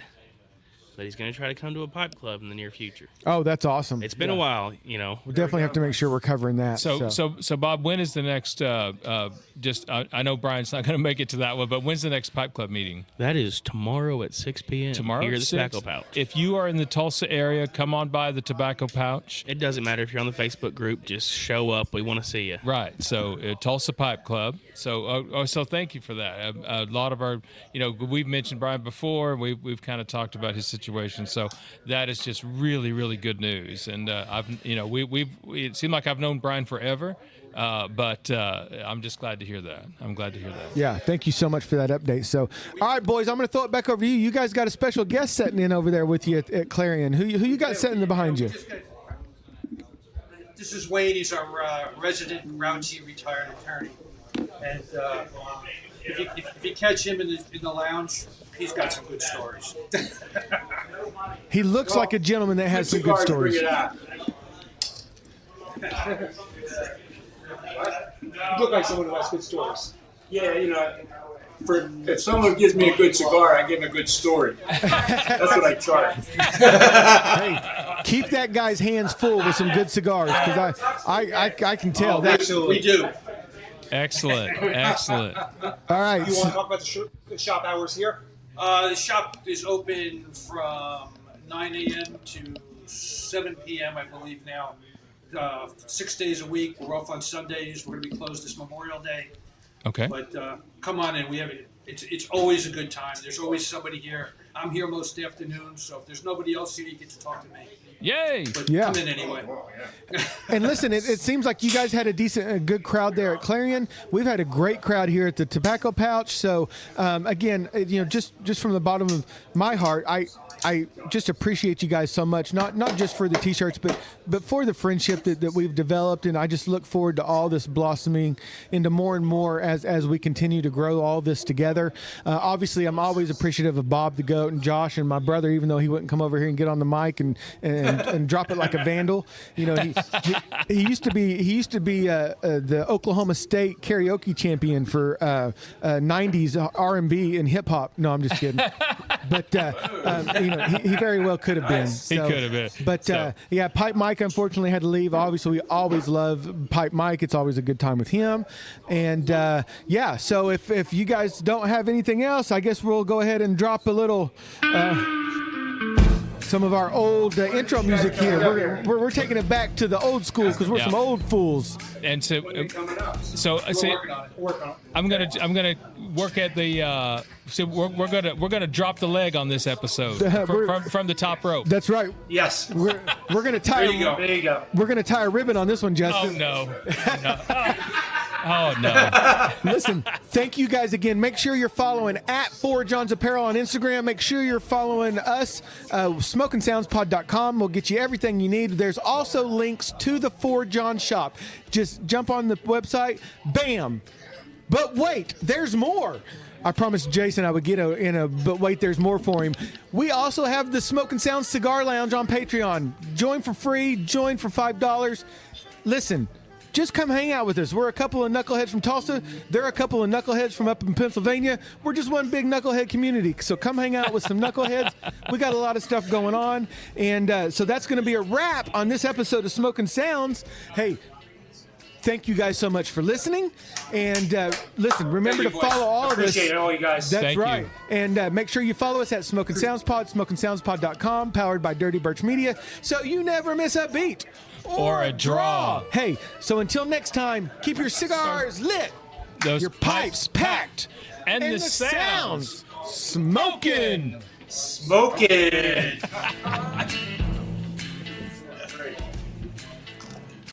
that he's going to try to come to a pipe club in the near future. Oh, that's awesome. It's been a while, We'll definitely have to make sure we're covering that. So Bob, when is the next, I know Brian's not going to make it to that one, but when's the next pipe club meeting? That is tomorrow at 6 p.m. Tomorrow here at at the 6? Tobacco Pouch. If you are in the Tulsa area, come on by the Tobacco Pouch. It doesn't matter if you're on the Facebook group. Just show up. We want to see you. Right. So Tulsa Pipe Club. So so thank you for that. A lot of our, we've mentioned Brian before. We've kind of talked about his situation. So that is just really, really good news. And it seemed like I've known Brian forever. But I'm just glad to hear that. Yeah, thank you so much for that update. So, all right, boys, I'm going to throw it back over to you. You guys got a special guest sitting in over there with you at Clarion. Who you got sitting behind you? This is Wayne. He's our resident grouchy retired attorney. And if you catch him in the lounge, he's got some good stories. He looks like a gentleman that has some good stories. You look like someone who has good stories. Yeah, if someone gives me a good cigar, I give them a good story. That's what I charge. Hey, keep that guy's hands full with some good cigars, because I can tell. We do. Excellent. All right. You want to talk about the shop hours here? The shop is open from 9 a.m. to 7 p.m., I believe now. 6 days a week. We're off on Sundays. We're going to be closed this Memorial Day. Okay. But come on in. It's always a good time. There's always somebody here. I'm here most afternoons, so if there's nobody else here, you get to talk to me. Yay! But Yeah. come in anyway. And listen, it seems like you guys had a good crowd there at Clarion. We've had a great crowd here at the Tobacco Pouch. So again, just from the bottom of my heart, I just appreciate you guys so much, not just for the T-shirts, but for the friendship that we've developed, and I just look forward to all this blossoming into more and more as we continue to grow all this together. Obviously, I'm always appreciative of Bob the Goat and Josh and my brother, even though he wouldn't come over here and get on the mic and drop it like a vandal. He used to be the Oklahoma State karaoke champion for 90s R&B and hip hop. No, I'm just kidding. But he very well could have been. He could have been. But Pipe Mike unfortunately had to leave. Obviously, we always love Pipe Mike. It's always a good time with him. And so if you guys don't have anything else, I guess we'll go ahead and drop a little. some of our old intro music here. We're taking it back to the old school because we're some old fools. And so, I'm gonna work at the. So we're gonna drop the leg on this episode from the top rope. That's right. Yes. We're gonna tie. There you go. We're gonna tie a ribbon on this one, Justin. Oh no. Oh no. Listen, thank you guys again. Make sure you're following at Four Johns Apparel on Instagram. Make sure you're following us. SmokingSoundsPod.com will get you everything you need. There's also links to the Four Johns shop. Just jump on the website. Bam. But wait, there's more. I promised Jason I would get but wait, there's more for him. We also have the Smokin' Sounds Cigar Lounge on Patreon. Join for free, join for $5. Listen, just come hang out with us. We're a couple of knuckleheads from Tulsa. They're a couple of knuckleheads from up in Pennsylvania. We're just one big knucklehead community. So come hang out with some knuckleheads. We got a lot of stuff going on. And so that's going to be a wrap on this episode of Smokin' Sounds. Hey, thank you guys so much for listening. And listen, remember to follow all of us. Appreciate it, all you guys. That's Thank right. you. And make sure you follow us at Smokin' Sounds Pod, SmokingSoundsPod.com, powered by Dirty Birch Media, so you never miss a beat Or a draw. Hey, so until next time, keep your cigars lit, Those your pipes packed, and the sounds smoking. Smoking.